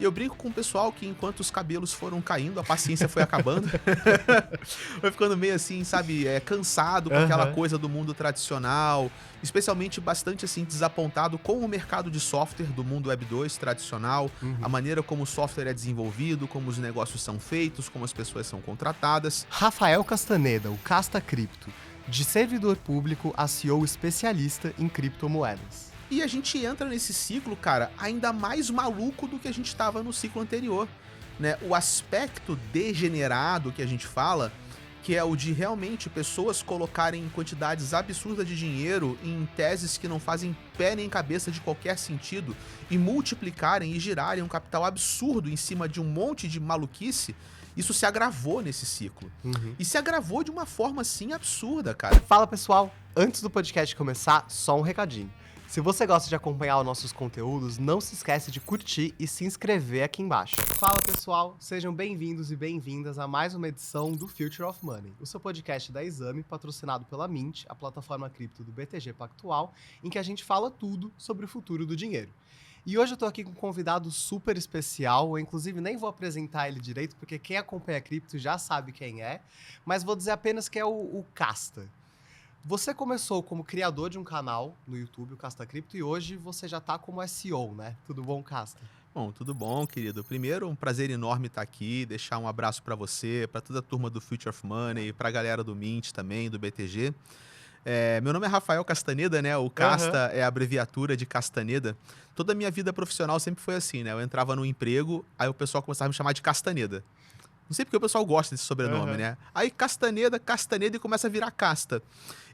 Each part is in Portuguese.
E eu brinco com o pessoal que enquanto os cabelos foram caindo, a paciência foi acabando. Foi ficando meio assim, sabe, cansado com aquela Aham. coisa do mundo tradicional, especialmente bastante assim desapontado com o mercado de software do mundo Web 2 tradicional, a Uhum. maneira como o software é desenvolvido, como os negócios são feitos, como as pessoas são contratadas. Rafael Castaneda, o Casta Cripto, de servidor público a CEO especialista em criptomoedas. E a gente entra nesse ciclo, cara, ainda mais maluco do que a gente estava no ciclo anterior, né? O aspecto degenerado que a gente fala, que é o de realmente pessoas colocarem quantidades absurdas de dinheiro em teses que não fazem pé nem cabeça de qualquer sentido e multiplicarem e girarem um capital absurdo em cima de um monte de maluquice, isso se agravou nesse ciclo. Uhum. E se agravou de uma forma assim absurda, cara. Fala pessoal, antes do podcast começar, só um recadinho. Se você gosta de acompanhar os nossos conteúdos, não se esquece de curtir e se inscrever aqui embaixo. Fala pessoal, sejam bem-vindos e bem-vindas a mais uma edição do Future of Money, o seu podcast da Exame, patrocinado pela Mint, a plataforma cripto do BTG Pactual, em que a gente fala tudo sobre o futuro do dinheiro. E hoje eu tô aqui com um convidado super especial, eu inclusive nem vou apresentar ele direito, porque quem acompanha cripto já sabe quem é, mas vou dizer apenas que é o Casta. Você começou como criador de um canal no YouTube, o Casta Cripto, e hoje você já tá como SEO, né? Tudo bom, Casta? Bom, tudo bom, querido? Primeiro, um prazer enorme estar aqui, deixar um abraço para você, para toda a turma do Future of Money, para a galera do Mint também, do BTG. Meu nome é Rafael Castaneda, né? O Casta Aham. é a abreviatura de Castaneda. Toda a minha vida profissional sempre foi assim, né? Eu entrava no emprego, aí o pessoal começava a me chamar de Castaneda. Não sei porque o pessoal gosta desse sobrenome, Aham. né? Aí Castaneda, Castaneda e começa a virar Casta.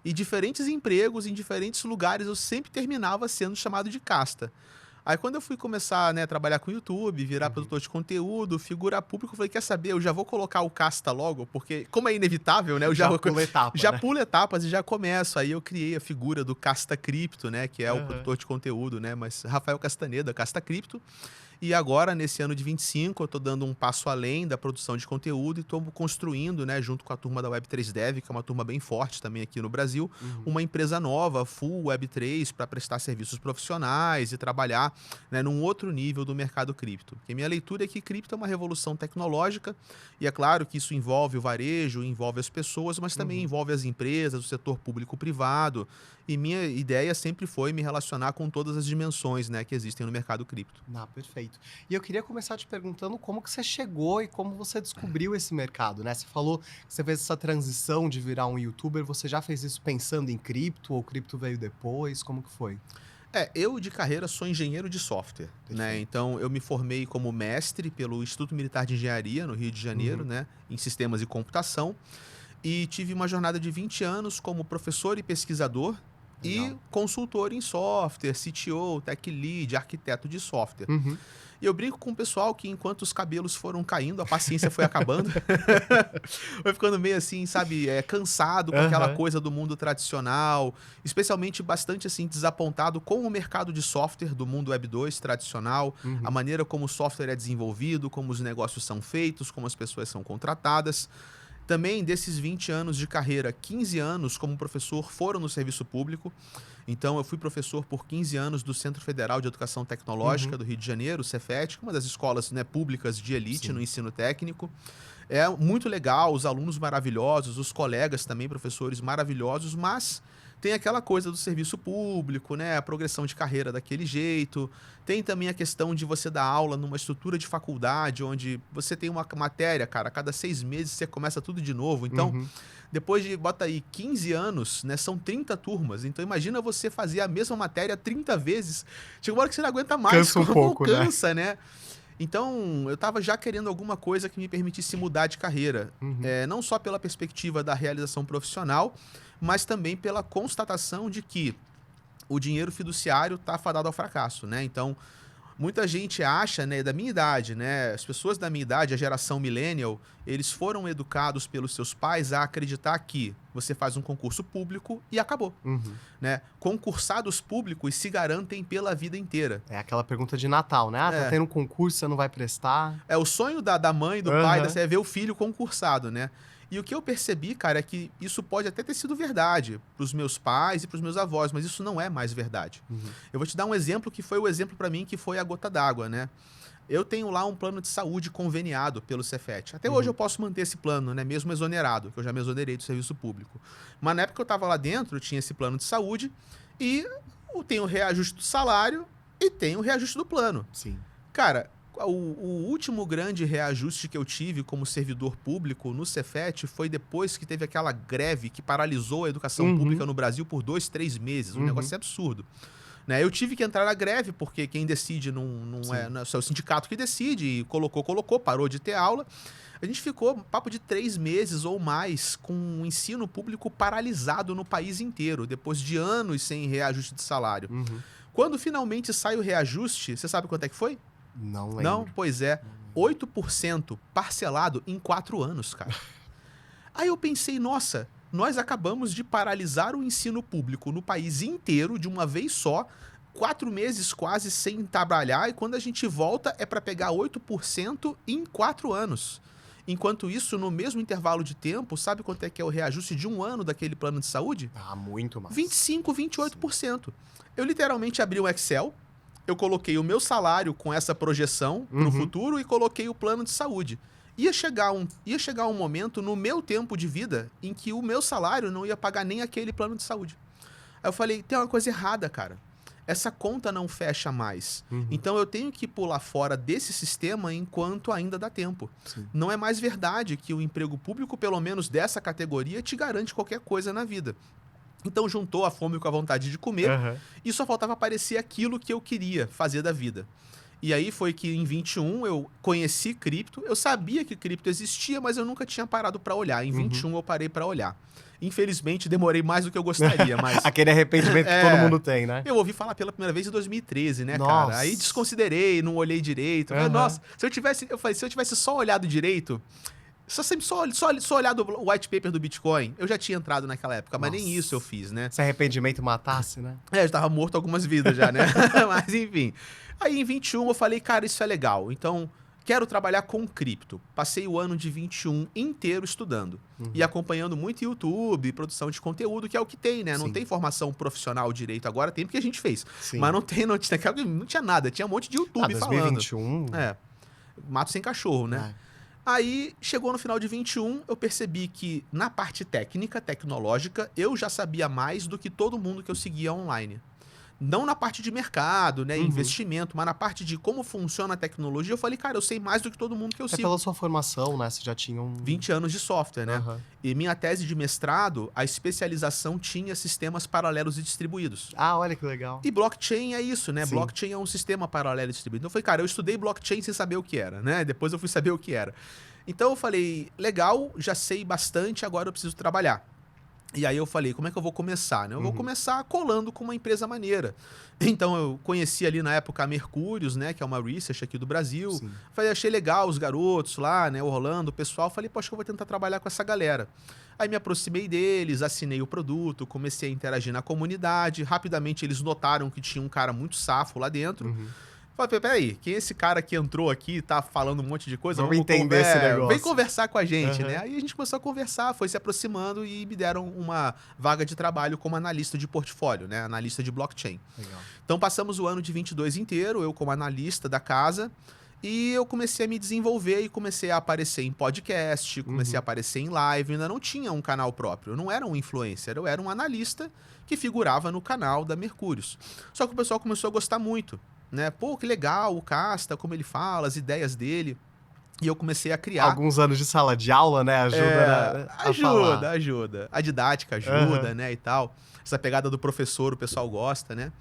E diferentes empregos, em diferentes lugares, eu sempre terminava sendo chamado de Casta. Aí quando eu fui começar, né, a trabalhar com YouTube, virar Uhum. produtor de conteúdo, figura pública, eu falei, quer saber, eu já vou colocar o Casta logo, porque como é inevitável, né, eu já, Já pula etapa, já né? pulo etapas e já começo. Aí eu criei a figura do Casta Cripto, né, que é o Aham. produtor de conteúdo, né, mas Rafael Castaneda, Casta Cripto. E agora, nesse ano de 25, eu estou dando um passo além da produção de conteúdo e estou construindo, né, junto com a turma da Web3 Dev, que é uma turma bem forte também aqui no Brasil, Uhum. uma empresa nova, full Web3, para prestar serviços profissionais e trabalhar, né, num outro nível do mercado cripto. Porque minha leitura é que cripto é uma revolução tecnológica e é claro que isso envolve o varejo, envolve as pessoas, mas também Uhum. envolve as empresas, o setor público-privado. E minha ideia sempre foi me relacionar com todas as dimensões, né, que existem no mercado cripto. Ah, perfeito. E eu queria começar te perguntando como que você chegou e como você descobriu esse mercado, né? Você falou que você fez essa transição de virar um youtuber, você já fez isso pensando em cripto ou cripto veio depois? Como que foi? Eu de carreira sou engenheiro de software, né? Perfeito. Então eu me formei como mestre pelo Instituto Militar de Engenharia no Rio de Janeiro, Uhum. né, em sistemas e computação, e tive uma jornada de 20 anos como professor e pesquisador e Legal. consultor em software, CTO, tech lead, arquiteto de software. Uhum. E eu brinco com o pessoal que enquanto os cabelos foram caindo, a paciência foi acabando. Foi ficando meio assim, sabe, cansado com aquela Aham. coisa do mundo tradicional, especialmente bastante assim desapontado com o mercado de software do mundo Web 2 tradicional, a Uhum. maneira como o software é desenvolvido, como os negócios são feitos, como as pessoas são contratadas. Também desses 20 anos de carreira, 15 anos como professor foram no serviço público. Então eu fui professor por 15 anos do Centro Federal de Educação Tecnológica Uhum. do Rio de Janeiro, o Cefet, uma das escolas, né, públicas de elite no Sim. ensino técnico. É muito legal, os alunos maravilhosos, os colegas também, professores maravilhosos, mas tem aquela coisa do serviço público, né? A progressão de carreira daquele jeito. Tem também a questão de você dar aula numa estrutura de faculdade, onde você tem uma matéria, cara, a cada 6 meses você começa tudo de novo. Então, Uhum. depois de, bota aí, 15 anos, né? São 30 turmas. Então, imagina você fazer a mesma matéria 30 vezes. Chega uma hora que você não aguenta mais, Cansa um como pouco, né? cansa, né? Então, eu estava já querendo alguma coisa que me permitisse mudar de carreira. Uhum. Não só pela perspectiva da realização profissional, mas também pela constatação de que o dinheiro fiduciário está fadado ao fracasso, né? Então, muita gente acha, né, da minha idade, né, as pessoas da minha idade, a geração millennial, eles foram educados pelos seus pais a acreditar que você faz um concurso público e acabou, Uhum. né? Concursados públicos se garantem pela vida inteira. É aquela pergunta de Natal, né? Ah, tá É, tendo um concurso, você não vai prestar? É o sonho da mãe, do pai, Aham. é ver o filho concursado, né? E o que eu percebi, cara, é que isso pode até ter sido verdade pros meus pais e pros meus avós, mas isso não é mais verdade. Uhum. Eu vou te dar um exemplo que foi o exemplo pra mim que foi a gota d'água, né? eu tenho lá um plano de saúde conveniado pelo Cefet. Até hoje eu posso manter esse plano, né? Mesmo exonerado, que eu já me exonerei do serviço público. Mas na época que eu estava lá dentro, eu tinha esse plano de saúde e eu tenho o reajuste do salário e tenho o reajuste do plano. Sim. Cara, o último grande reajuste que eu tive como servidor público no Cefet foi depois que teve aquela greve que paralisou a educação pública no Brasil por 2, 3 meses. Um negócio absurdo. Né? Eu tive que entrar na greve, porque quem decide não é só o sindicato que decide, e colocou, parou de ter aula. A gente ficou um papo de 3 meses ou mais com o ensino público paralisado no país inteiro, depois de anos sem reajuste de salário. Quando finalmente sai o reajuste, você sabe quanto é que foi? Não lembro. Não? Pois é. 8% parcelado em 4 anos, cara. Aí eu pensei, nossa, nós acabamos de paralisar o ensino público no país inteiro de uma vez só, 4 meses quase sem trabalhar, e quando a gente volta é para pegar 8% em 4 anos. Enquanto isso, no mesmo intervalo de tempo, sabe quanto é que é o reajuste de um ano daquele plano de saúde? Ah, muito mais. 25, 28%. Eu literalmente abri um Excel, eu coloquei o meu salário com essa projeção para o futuro e coloquei o plano de saúde. Ia chegar um momento no meu tempo de vida em que o meu salário não ia pagar nem aquele plano de saúde. Aí eu falei, tem uma coisa errada, cara. Essa conta não fecha mais. Então eu tenho que pular fora desse sistema enquanto ainda dá tempo. Sim. Não é mais verdade que o emprego público, pelo menos dessa categoria, te garante qualquer coisa na vida. Então juntou a fome com a vontade de comer e só faltava aparecer aquilo que eu queria fazer da vida. E aí foi que em 21 eu conheci cripto, eu sabia que cripto existia, mas eu nunca tinha parado para olhar. Em 21 eu parei para olhar. Infelizmente demorei mais do que eu gostaria, mas... Aquele arrependimento que todo mundo tem, né? Eu ouvi falar pela primeira vez em 2013, né, Nossa. cara? Aí desconsiderei, não olhei direito. Mas, nossa, se eu tivesse só olhado direito... Só olhado o white paper do Bitcoin, eu já tinha entrado naquela época, mas nem isso eu fiz, né? Se arrependimento matasse, né? Eu já tava morto algumas vidas já, né? Mas enfim. Aí em 21 eu falei, cara, isso é legal. Então, quero trabalhar com cripto. Passei o ano de 21 inteiro estudando. E acompanhando muito YouTube, produção de conteúdo, que é o que tem, né? Não tem formação profissional direito agora, tem porque a gente fez. Sim. Mas não tinha nada, tinha um monte de YouTube 2021... falando. Mato sem cachorro, né? Aí, chegou no final de 21, eu percebi que na parte técnica, tecnológica, eu já sabia mais do que todo mundo que eu seguia online. Não na parte de mercado, né, investimento, mas na parte de como funciona a tecnologia, eu falei, cara, eu sei mais do que todo mundo que eu sigo. pela sua formação, né? Você já tinha 20 anos de software, né? E minha tese de mestrado, a especialização tinha sistemas paralelos e distribuídos. Ah, olha que legal. E blockchain é isso, né? Sim. Blockchain é um sistema paralelo e distribuído. Então eu falei, cara, eu estudei blockchain sem saber o que era, né? Depois eu fui saber o que era. Então eu falei, legal, já sei bastante, agora eu preciso trabalhar. E aí eu falei, como é que eu vou começar, né? Eu vou começar colando com uma empresa maneira. Então eu conheci ali na época a Mercúrios, né? Que é uma research aqui do Brasil. Sim. Falei, achei legal os garotos lá, né? O Rolando, o pessoal. Falei, poxa, eu vou tentar trabalhar com essa galera. Aí me aproximei deles, assinei o produto, comecei a interagir na comunidade. Rapidamente eles notaram que tinha um cara muito safo lá dentro. Falei, peraí, quem é esse cara que entrou aqui e tá falando um monte de coisa? Vamos entender esse negócio. Vem conversar com a gente, né? Aí a gente começou a conversar, foi se aproximando e me deram uma vaga de trabalho como analista de portfólio, né? Analista de blockchain. Legal. Então passamos o ano de 22 inteiro, eu como analista da casa, e eu comecei a me desenvolver e comecei a aparecer em podcast, comecei a aparecer em live, ainda não tinha um canal próprio, eu não era um influencer, eu era um analista que figurava no canal da Mercúrios. Só que o pessoal começou a gostar muito. Né? Pô, que legal o Casta, como ele fala, as ideias dele. E eu comecei a criar. Alguns anos de sala de aula, né? Ajuda a falar. Ajuda. A didática ajuda, né? E tal. Essa pegada do professor, o pessoal gosta, né?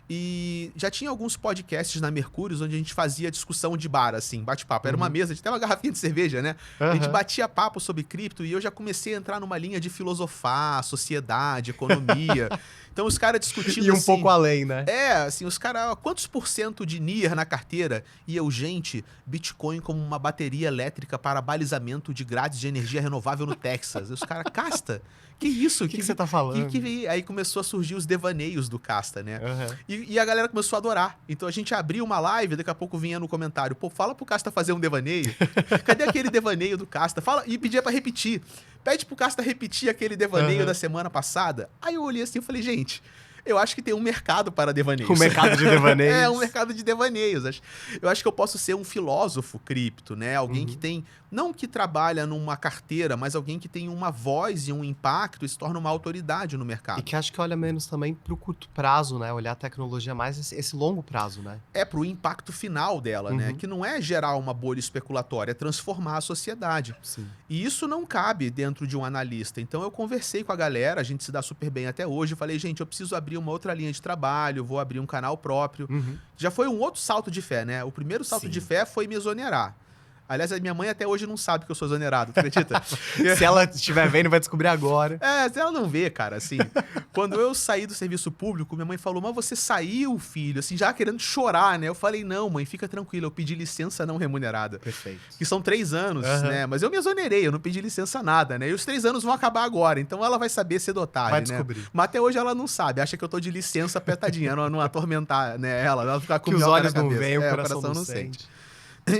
E já tinha alguns podcasts na Mercúrios onde a gente fazia discussão de bar, assim, bate-papo. Era uma mesa, a gente tem uma garrafinha de cerveja, né? A gente batia papo sobre cripto e eu já comecei a entrar numa linha de filosofar, sociedade, economia. Então os caras discutindo E um assim, pouco além, né? assim, os caras, quantos % de NIR na carteira? E eu, gente, Bitcoin como uma bateria elétrica para balizamento de grades de energia renovável no Texas. E os caras, Casta, que isso? O que você tá falando? Aí começou a surgir os devaneios do Casta, né? E a galera começou a adorar. Então a gente abriu uma live, daqui a pouco vinha no comentário, pô, fala pro Casta fazer um devaneio. Cadê aquele devaneio do Casta? Fala, e pedia pra repetir. Pede pro Casta repetir aquele devaneio da semana passada. Aí eu olhei assim e falei, gente, Eu acho que tem um mercado para devaneios. O mercado de devaneios. É, um mercado de devaneios. Eu acho que eu posso ser um filósofo cripto, né? Alguém que tem, não que trabalha numa carteira, mas alguém que tem uma voz e um impacto e se torna uma autoridade no mercado. E que acho que olha menos também pro curto prazo, né? Olhar a tecnologia mais esse longo prazo, né? É pro impacto final dela, né? Que não é gerar uma bolha especulatória, é transformar a sociedade. Sim. E isso não cabe dentro de um analista. Então eu conversei com a galera, a gente se dá super bem até hoje. Eu falei, gente, eu preciso abrir uma outra linha de trabalho, vou abrir um canal próprio. Já foi um outro salto de fé, né? O primeiro salto de fé foi me exonerar. Aliás, a minha mãe até hoje não sabe que eu sou exonerado, tu acredita? Se ela estiver vendo, vai descobrir agora. É, se ela não vê, cara, assim. Quando eu saí do serviço público, minha mãe falou, mas você saiu, filho, assim, já querendo chorar, né? Eu falei, não, mãe, fica tranquila, eu pedi licença não remunerada. Perfeito. Que são 3 anos, né? Mas eu me exonerei, eu não pedi licença nada, né? E os 3 anos vão acabar agora, então ela vai saber cedo ou tarde, Vai né? descobrir. Mas até hoje ela não sabe, acha que eu tô de licença apertadinha, não atormentar, né? Ela ficar com Que os minhoca olhos na não cabeça. veem, o É, coração não sente.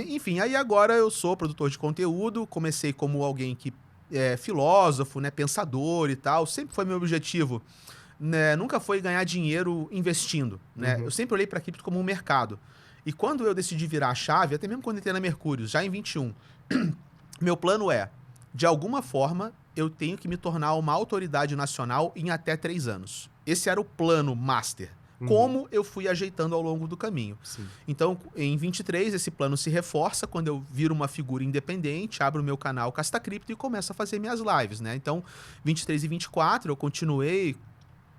Enfim, aí agora eu sou produtor de conteúdo, comecei como alguém que é filósofo, né, pensador e tal, sempre foi meu objetivo, né, nunca foi ganhar dinheiro investindo, né, eu sempre olhei para cripto como um mercado. E quando eu decidi virar a chave, até mesmo quando entrei na Mercúrio, já em 21, meu plano é, de alguma forma, eu tenho que me tornar uma autoridade nacional em até 3 anos. Esse era o plano master. Como eu fui ajeitando ao longo do caminho. Sim. Então, em 23, esse plano se reforça quando eu viro uma figura independente, abro o meu canal Casta Cripto e começo a fazer minhas lives, né? Então, 23 e 24, eu continuei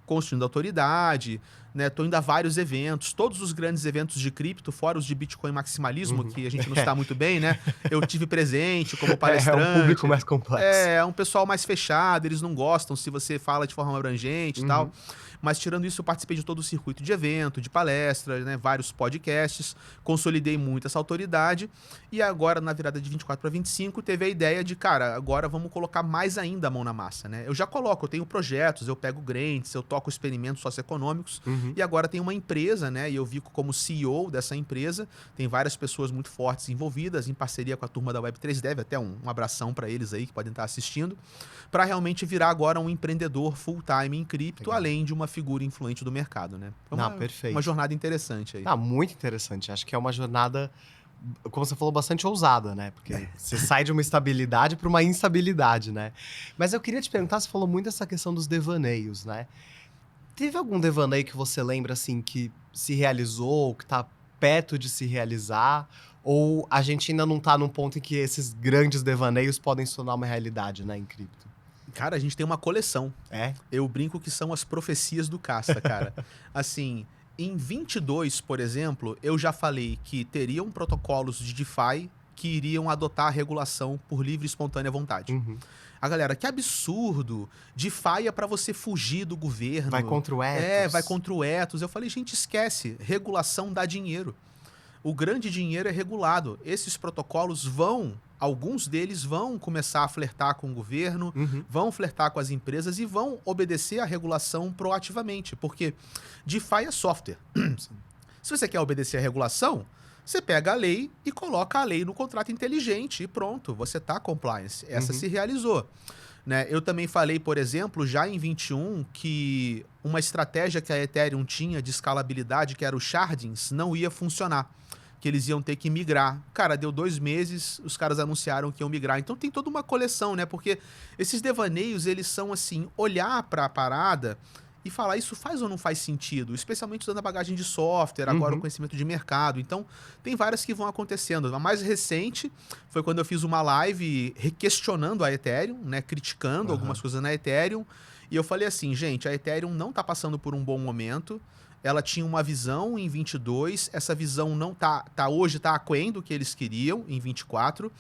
construindo autoridade, né? Tô indo a vários eventos, todos os grandes eventos de cripto, fora os de Bitcoin maximalismo, que a gente não está muito bem, né? Eu tive presente como palestrante. É um público mais complexo. É um pessoal mais fechado, eles não gostam se você fala de forma abrangente e tal. Mas tirando isso, eu participei de todo o circuito de evento, de palestras, né, vários podcasts, consolidei muito essa autoridade e agora, na virada de 24 para 25, teve a ideia de, cara, agora vamos colocar mais ainda a mão na massa, né? Eu já coloco, eu tenho projetos, eu pego grants, eu toco experimentos socioeconômicos e agora tem uma empresa, né, e eu fico como CEO dessa empresa, tem várias pessoas muito fortes envolvidas, em parceria com a turma da Web3Dev, até um abração para eles aí que podem estar assistindo, para realmente virar agora um empreendedor full-time em cripto, além de uma figura influente do mercado, né? Perfeito. Uma jornada interessante aí. Muito interessante. Acho que é uma jornada, como você falou, bastante ousada, né? Porque você sai de uma estabilidade para uma instabilidade, né? Mas eu queria te perguntar, você falou muito dessa questão dos devaneios, né? Teve algum devaneio que você lembra, assim, que se realizou, que tá perto de se realizar? Ou a gente ainda não tá num ponto em que esses grandes devaneios podem se tornar uma realidade, né, em cripto? Cara, a gente tem uma coleção. É? Eu brinco que são as profecias do Casta, cara. Assim, em 22, por exemplo, eu já falei que teriam protocolos de DeFi que iriam adotar a regulação por livre e espontânea vontade. A galera, que absurdo! DeFi é pra você fugir do governo. Vai contra o ethos. É, vai contra o ethos. Eu falei, gente, esquece. Regulação dá dinheiro. O grande dinheiro é regulado. Esses protocolos alguns deles vão começar a flertar com o governo, vão flertar com as empresas e vão obedecer à regulação proativamente, porque DeFi é software. Se você quer obedecer à regulação, você pega a lei e coloca a lei no contrato inteligente e pronto, você está compliance. Essa se realizou. Né? Eu também falei, por exemplo, já em 21, que uma estratégia que a Ethereum tinha de escalabilidade, que era o shardings, não ia funcionar. Que eles iam ter que migrar. Cara, deu 2 meses, os caras anunciaram que iam migrar. Então tem toda uma coleção, né? Porque esses devaneios, eles são assim, olhar para a parada e falar, isso faz ou não faz sentido? Especialmente usando a bagagem de software, agora o conhecimento de mercado. Então, tem várias que vão acontecendo. A mais recente foi quando eu fiz uma live questionando a Ethereum, né? Criticando algumas coisas na Ethereum. E eu falei assim, gente, a Ethereum não está passando por um bom momento. Ela tinha uma visão em 22, essa visão não hoje tá aquém do que eles queriam em 24,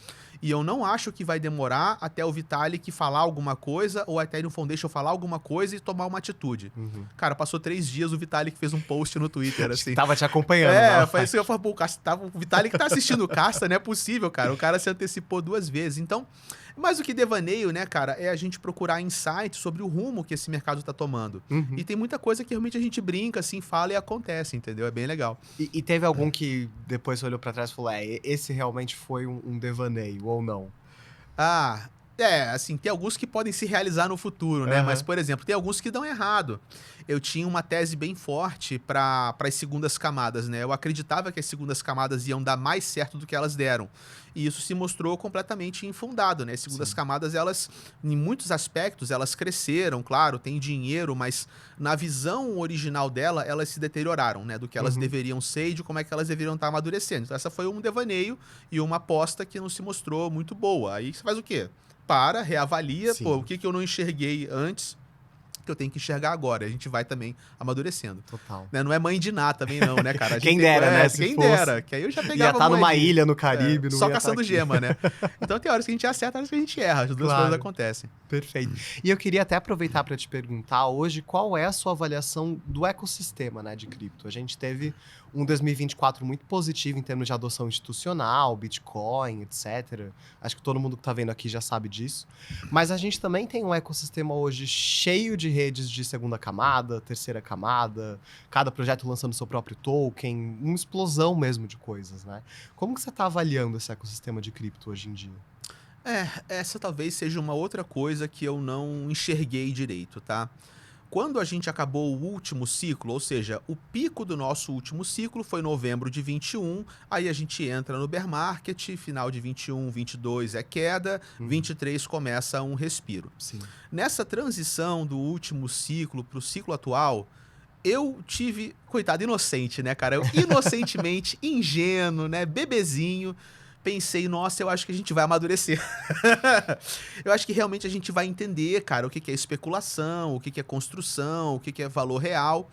e eu não acho que vai demorar até o Vitalik falar alguma coisa ou a Ethereum Foundation falar alguma coisa e tomar uma atitude. Cara, passou 3 dias, o Vitalik fez um post no Twitter, assim. Tava te acompanhando. Foi isso que eu falei, pô, o Vitalik tá assistindo o Casta, não é possível, cara. O cara se antecipou 2 vezes. Então, mais do que devaneio, né, cara, é a gente procurar insights sobre o rumo que esse mercado tá tomando. E tem muita coisa que realmente a gente brinca, assim, fala e acontece, entendeu? É bem legal. E teve algum que depois você olhou pra trás e falou, esse realmente foi um devaneio, ou não? Assim, tem alguns que podem se realizar no futuro, né? Aham. Mas, por exemplo, tem alguns que dão errado. Eu tinha uma tese bem forte para as segundas camadas, né? Eu acreditava que as segundas camadas iam dar mais certo do que elas deram. E isso se mostrou completamente infundado, né? As segundas Sim. camadas, elas, em muitos aspectos, elas cresceram, claro, tem dinheiro, mas na visão original dela, elas se deterioraram, né? Do que elas Uhum. deveriam ser e de como é que elas deveriam estar amadurecendo. Então, essa foi um devaneio e uma aposta que não se mostrou muito boa. Aí você faz o quê? Reavalia, pô, o Sim, que que eu não enxerguei antes que eu tenho que enxergar agora. A gente vai também amadurecendo. total. Né? Não é mãe de Ná também não, né, cara? A gente Quem dera, né, se quem fosse. dera. Que aí eu já Ia pegava estar numa moedinha. ilha no Caribe, não Só ia estar caçando aqui. gema, né? Então tem horas que a gente acerta, horas que a gente erra. As duas Claro. coisas acontecem. Perfeito. E eu queria até aproveitar para te perguntar hoje qual é a sua avaliação do ecossistema, né, de cripto. A gente teve um 2024 muito positivo em termos de adoção institucional, Bitcoin, etc. Acho que todo mundo que está vendo aqui já sabe disso. Mas a gente também tem um ecossistema hoje cheio de redes de segunda camada, terceira camada, cada projeto lançando seu próprio token, uma explosão mesmo de coisas, né? Como que você está avaliando esse ecossistema de cripto hoje em dia? Essa talvez seja uma outra coisa que eu não enxerguei direito, tá? Quando a gente acabou o último ciclo, ou seja, o pico do nosso último ciclo foi novembro de 21, aí a gente entra no bear market, final de 21, 22 é queda, 23 começa um respiro. Sim. Nessa transição do último ciclo para o ciclo atual, eu tive, coitado, inocente, né, cara? Eu inocentemente, ingênuo, né, bebezinho, pensei, nossa, eu acho que a gente vai amadurecer. Eu acho que realmente a gente vai entender, cara, o que que é especulação, o que que é construção, o que que é valor real.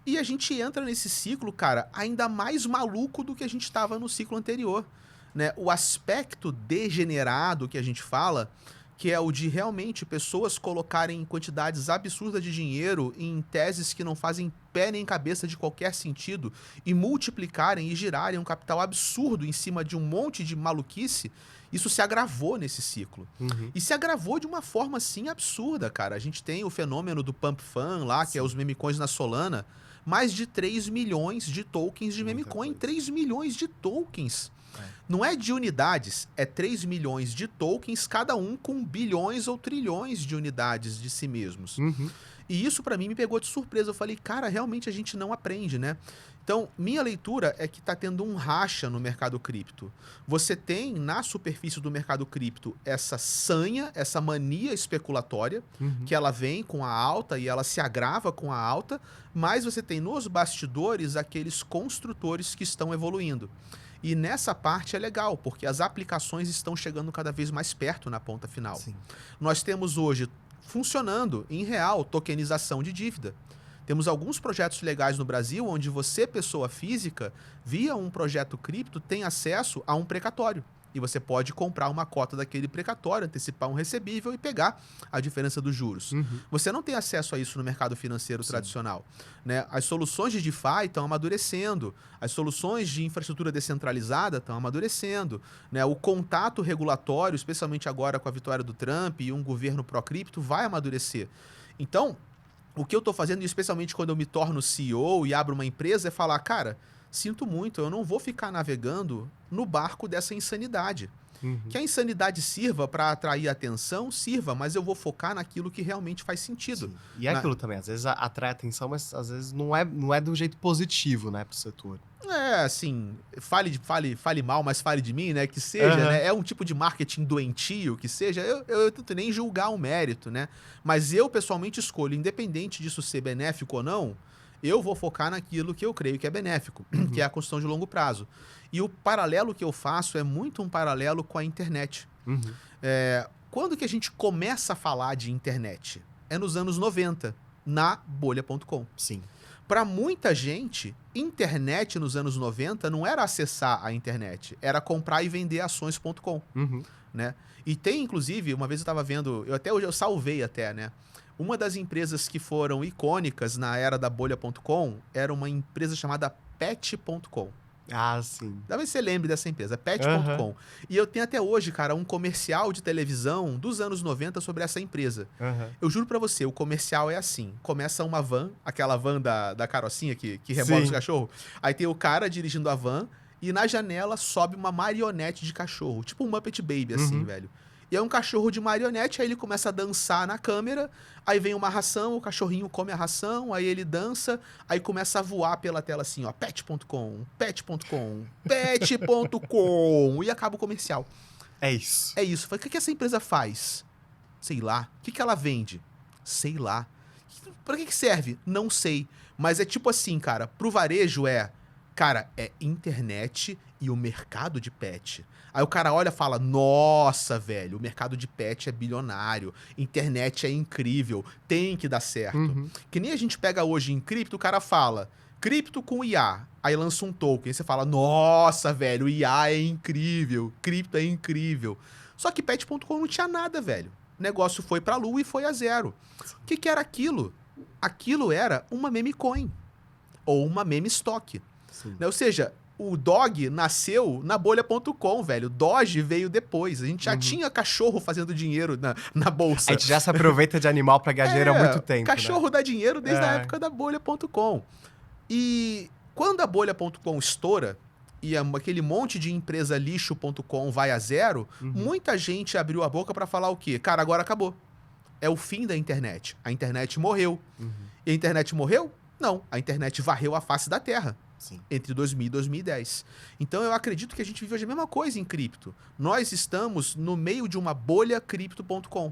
E a gente entra nesse ciclo, cara, ainda mais maluco do que a gente estava no ciclo anterior, né? O aspecto degenerado que a gente fala, que é o de realmente pessoas colocarem quantidades absurdas de dinheiro em teses que não fazem pé nem cabeça de qualquer sentido e multiplicarem e girarem um capital absurdo em cima de um monte de maluquice, isso se agravou nesse ciclo. Uhum. E se agravou de uma forma, assim, absurda, cara. A gente tem o fenômeno do Pump Fund lá, que é os memecoins na Solana, mais de 3 milhões de tokens de Muita memecoin. coisa. 3 milhões de tokens. É. Não é de unidades, é 3 milhões de tokens, cada um com bilhões ou trilhões de unidades de si mesmos. Uhum. E isso pra mim me pegou de surpresa. Eu falei, cara, realmente a gente não aprende, né? Então, minha leitura é que tá tendo um racha no mercado cripto. Você tem, na superfície do mercado cripto, essa sanha, essa mania especulatória, Uhum. que ela vem com a alta e ela se agrava com a alta, mas você tem nos bastidores aqueles construtores que estão evoluindo. E nessa parte é legal, porque as aplicações estão chegando cada vez mais perto na ponta final. Sim. Nós temos hoje funcionando em real tokenização de dívida. Temos alguns projetos legais no Brasil onde você, pessoa física, via um projeto cripto, tem acesso a um precatório. E você pode comprar uma cota daquele precatório, antecipar um recebível e pegar a diferença dos juros. Uhum. Você não tem acesso a isso no mercado financeiro Sim. tradicional, né? As soluções de DeFi estão amadurecendo, as soluções de infraestrutura descentralizada estão amadurecendo, né? O contato regulatório, especialmente agora com a vitória do Trump e um governo pró-cripto, vai amadurecer. Então, o que eu estou fazendo, especialmente quando eu me torno CEO e abro uma empresa, é falar, cara, sinto muito, eu não vou ficar navegando no barco dessa insanidade. Uhum. Que a insanidade sirva para atrair atenção, sirva, mas eu vou focar naquilo que realmente faz sentido. Sim. E é aquilo também, às vezes atrai atenção, mas às vezes não é do jeito positivo, né, pro setor. Assim, fale mal, mas fale de mim, né? Que seja, Aham. né? É um tipo de marketing doentio, que seja. Eu tento nem julgar o mérito, né? Mas eu, pessoalmente, escolho, independente disso ser benéfico ou não, eu vou focar naquilo que eu creio que é benéfico, que é a construção de longo prazo. E o paralelo que eu faço é muito um paralelo com a internet. Uhum. Quando que a gente começa a falar de internet? É nos anos 90, na bolha.com. Sim. Para muita gente, internet nos anos 90 não era acessar a internet, era comprar e vender ações.com, Uhum. né? E tem, inclusive, uma vez eu estava vendo, eu salvei até, né? Uma das empresas que foram icônicas na era da bolha.com era uma empresa chamada pet.com. Ah, sim. Talvez você lembre dessa empresa, pet.com. E eu tenho até hoje, cara, um comercial de televisão dos anos 90 sobre essa empresa. Uhum. Eu juro pra você, o comercial é assim. Começa uma van, aquela van da carrocinha que remove os Sim. cachorros. Aí tem o cara dirigindo a van e na janela sobe uma marionete de cachorro. Tipo um Muppet Baby, assim, Uhum. velho. E é um cachorro de marionete, aí ele começa a dançar na câmera, aí vem uma ração, o cachorrinho come a ração, aí ele dança, aí começa a voar pela tela assim, ó, pet.com, pet.com, pet.com, e acaba o comercial. É isso. É isso. O que essa empresa faz? Sei lá. O que ela vende? Sei lá. Pra que serve? Não sei. Mas é tipo assim, cara, pro varejo cara, é internet e o mercado de pet. Aí o cara olha e fala, nossa, velho, o mercado de pet é bilionário, internet é incrível, tem que dar certo. Uhum. Que nem a gente pega hoje em cripto, o cara fala, cripto com IA, aí lança um token, aí você fala, nossa, velho, IA é incrível, cripto é incrível. Só que pet.com não tinha nada, velho. O negócio foi pra lua e foi a zero. O que era aquilo? Aquilo era uma meme coin, ou uma meme stock. Né? Ou seja, o Dog nasceu na bolha.com, velho. O Doge veio depois. A gente já tinha cachorro fazendo dinheiro na bolsa. A gente já se aproveita de animal pra ganhar dinheiro há muito tempo, cachorro né? dá dinheiro desde a época da bolha.com. E quando a bolha.com estoura e aquele monte de empresa lixo.com vai a zero, muita gente abriu a boca pra falar o quê? Cara, agora acabou. É o fim da internet. A internet morreu. E a internet morreu? Não. A internet varreu a face da Terra. Sim. Entre 2000 e 2010. Então eu acredito que a gente vive hoje a mesma coisa em cripto. Nós estamos no meio de uma bolha cripto.com.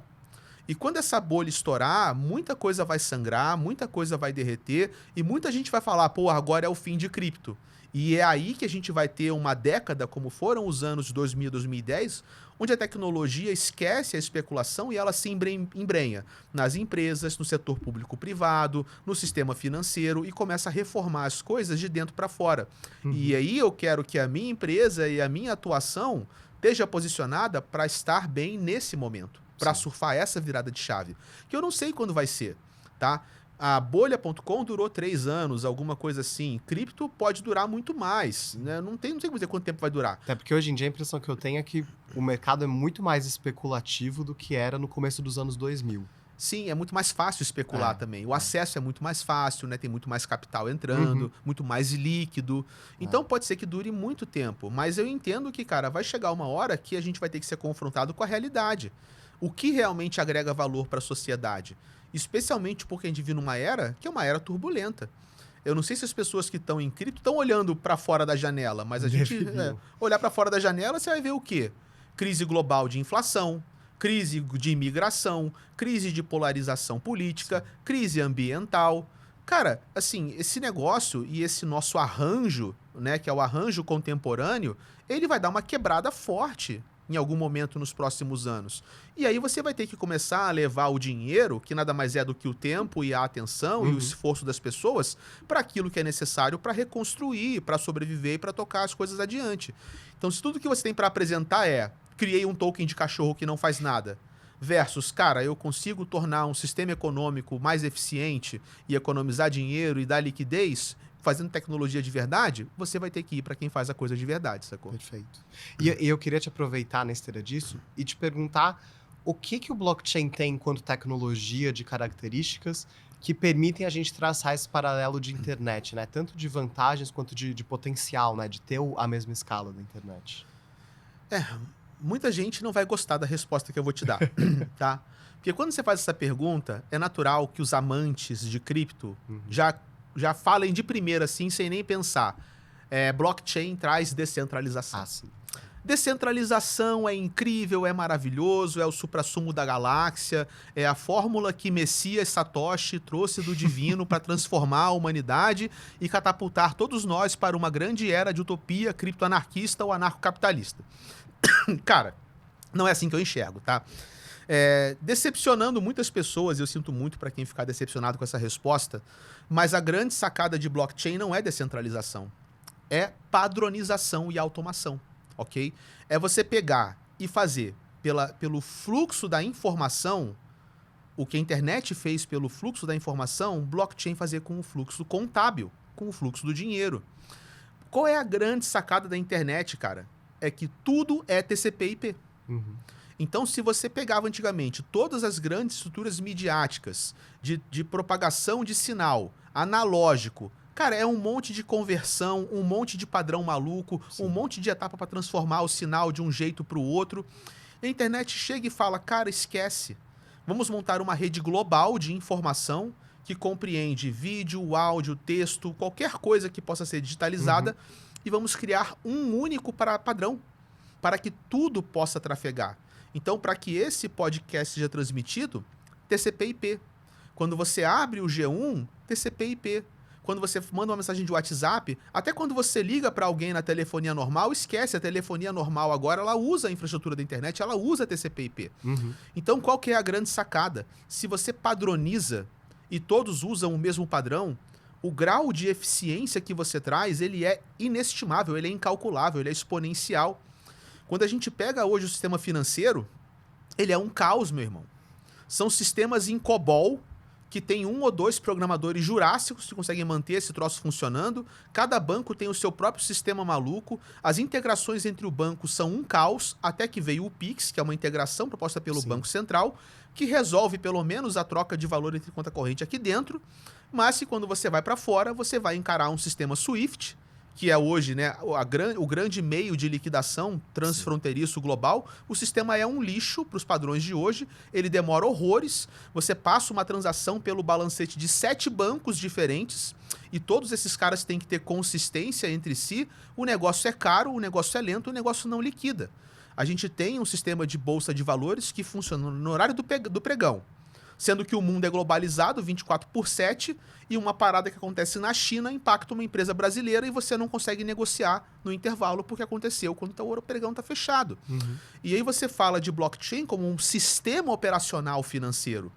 E quando essa bolha estourar, muita coisa vai sangrar, muita coisa vai derreter e muita gente vai falar, pô, agora é o fim de cripto. E é aí que a gente vai ter uma década, como foram os anos 2000 e 2010, onde a tecnologia esquece a especulação e ela se embrenha nas empresas, no setor público-privado, no sistema financeiro e começa a reformar as coisas de dentro para fora. E aí eu quero que a minha empresa e a minha atuação esteja posicionada para estar bem nesse momento, para surfar essa virada de chave, que eu não sei quando vai ser, tá? A bolha.com durou 3 anos, alguma coisa assim. Cripto pode durar muito mais, né? Não sei como dizer quanto tempo vai durar. Até porque hoje em dia a impressão que eu tenho é que o mercado é muito mais especulativo do que era no começo dos anos 2000. Sim, é muito mais fácil especular também. O acesso é muito mais fácil, né? Tem muito mais capital entrando, muito mais líquido. Então pode ser que dure muito tempo. Mas eu entendo que, cara, vai chegar uma hora que a gente vai ter que ser confrontado com a realidade. O que realmente agrega valor para a sociedade? Especialmente porque a gente vive numa era que é uma era turbulenta. Eu não sei se as pessoas que estão em cripto estão olhando para fora da janela, mas a gente olhar para fora da janela, você vai ver o quê? Crise global de inflação, crise de imigração, crise de polarização política, crise ambiental. Cara, assim, esse negócio e esse nosso arranjo, né, que é o arranjo contemporâneo, ele vai dar uma quebrada forte em algum momento nos próximos anos. E aí você vai ter que começar a levar o dinheiro, que nada mais é do que o tempo e a atenção e o esforço das pessoas, para aquilo que é necessário para reconstruir, para sobreviver e para tocar as coisas adiante. Então, se tudo que você tem para apresentar criei um token de cachorro que não faz nada, versus, cara, eu consigo tornar um sistema econômico mais eficiente e economizar dinheiro e dar liquidez, fazendo tecnologia de verdade, você vai ter que ir para quem faz a coisa de verdade, sacou? Perfeito. E eu queria te aproveitar na esteira disso e te perguntar o que o blockchain tem enquanto tecnologia de características que permitem a gente traçar esse paralelo de internet, né? Tanto de vantagens quanto de potencial, né? De ter a mesma escala da internet. Muita gente não vai gostar da resposta que eu vou te dar, tá? Porque quando você faz essa pergunta, é natural que os amantes de cripto já falem de primeira, assim, sem nem pensar. Blockchain traz descentralização. Sim. Descentralização é incrível, é maravilhoso, é o suprassumo da galáxia, é a fórmula que Messias Satoshi trouxe do divino para transformar a humanidade e catapultar todos nós para uma grande era de utopia criptoanarquista ou anarcocapitalista. Cara, não é assim que eu enxergo, tá? Decepcionando muitas pessoas, eu sinto muito para quem ficar decepcionado com essa resposta, mas a grande sacada de blockchain não é descentralização, é padronização e automação, ok? É você pegar e fazer pelo fluxo da informação, o que a internet fez pelo fluxo da informação, blockchain fazer com o fluxo contábil, com o fluxo do dinheiro. Qual é a grande sacada da internet, cara? É que tudo é TCP/IP. Então, se você pegava antigamente todas as grandes estruturas midiáticas de propagação de sinal analógico, cara, é um monte de conversão, um monte de padrão maluco, um monte de etapa para transformar o sinal de um jeito para o outro. A internet chega e fala, cara, esquece. Vamos montar uma rede global de informação que compreende vídeo, áudio, texto, qualquer coisa que possa ser digitalizada, e vamos criar um único padrão para que tudo possa trafegar. Então, para que esse podcast seja transmitido, TCP/IP. Quando você abre o G1, TCP/IP. Quando você manda uma mensagem de WhatsApp, até quando você liga para alguém na telefonia normal, esquece, a telefonia normal agora, ela usa a infraestrutura da internet, ela usa TCP/IP. Então, qual que é a grande sacada? Se você padroniza e todos usam o mesmo padrão, o grau de eficiência que você traz, ele é inestimável, ele é incalculável, ele é exponencial. Quando a gente pega hoje o sistema financeiro, ele é um caos, meu irmão. São sistemas em COBOL, que tem 1 ou 2 programadores jurássicos que conseguem manter esse troço funcionando. Cada banco tem o seu próprio sistema maluco. As integrações entre o banco são um caos, até que veio o Pix, que é uma integração proposta pelo Banco Central, que resolve pelo menos a troca de valor entre conta corrente aqui dentro, mas que quando você vai para fora, você vai encarar um sistema SWIFT, que é hoje, né, o grande meio de liquidação transfronteiriço global. O sistema é um lixo para os padrões de hoje, ele demora horrores, você passa uma transação pelo balancete de 7 bancos diferentes, e todos esses caras têm que ter consistência entre si, o negócio é caro, o negócio é lento, o negócio não liquida. A gente tem um sistema de bolsa de valores que funciona no horário do pregão, sendo que o mundo é globalizado 24/7 e uma parada que acontece na China impacta uma empresa brasileira e você não consegue negociar no intervalo porque aconteceu quando o pregão está fechado. E aí você fala de blockchain como um sistema operacional financeiro,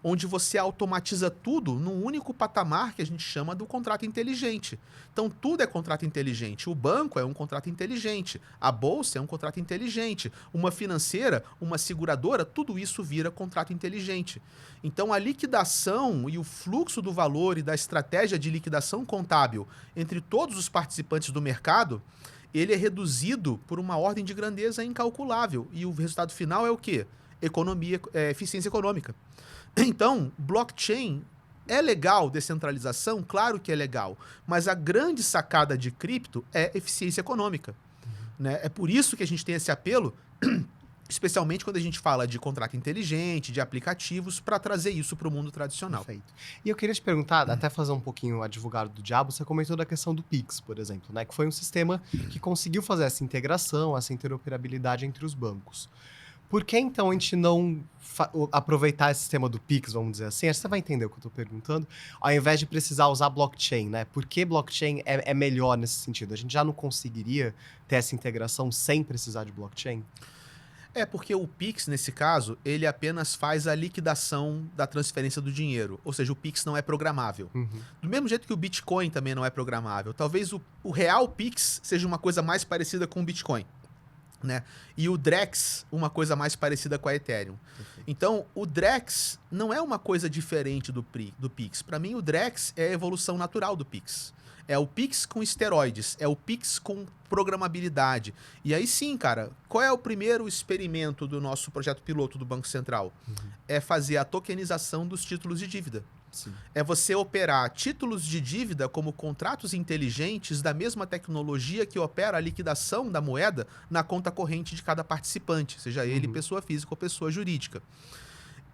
onde você automatiza tudo num único patamar que a gente chama do contrato inteligente. Então tudo é contrato inteligente. O banco é um contrato inteligente, a bolsa é um contrato inteligente, uma financeira, uma seguradora, tudo isso vira contrato inteligente. Então a liquidação e o fluxo do valor e da estratégia de liquidação contábil entre todos os participantes do mercado, ele é reduzido por uma ordem de grandeza incalculável. E o resultado final é o quê? Eficiência econômica. Então, blockchain é legal, descentralização? Claro que é legal. Mas a grande sacada de cripto é eficiência econômica. Né? É por isso que a gente tem esse apelo, especialmente quando a gente fala de contrato inteligente, de aplicativos, para trazer isso para o mundo tradicional. Perfeito. E eu queria te perguntar, até fazer um pouquinho o advogado do diabo, você comentou da questão do Pix, por exemplo, né? Que foi um sistema que conseguiu fazer essa integração, essa interoperabilidade entre os bancos. Por que, então, a gente não aproveitar esse sistema do Pix, vamos dizer assim? Acho que você vai entender o que eu estou perguntando, ao invés de precisar usar blockchain, né? Por que blockchain é melhor nesse sentido? A gente já não conseguiria ter essa integração sem precisar de blockchain? É porque o Pix, nesse caso, ele apenas faz a liquidação da transferência do dinheiro. Ou seja, o Pix não é programável. Do mesmo jeito que o Bitcoin também não é programável. Talvez o real Pix seja uma coisa mais parecida com o Bitcoin. Né? E o Drex, uma coisa mais parecida com a Ethereum. Então, o Drex não é uma coisa diferente do Pix. Para mim, o Drex é a evolução natural do Pix. É o Pix com esteroides, é o Pix com programabilidade. E aí sim, cara, qual é o primeiro experimento do nosso projeto piloto do Banco Central? É fazer a tokenização dos títulos de dívida. Sim. É você operar títulos de dívida como contratos inteligentes da mesma tecnologia que opera a liquidação da moeda na conta corrente de cada participante, seja ele pessoa física ou pessoa jurídica.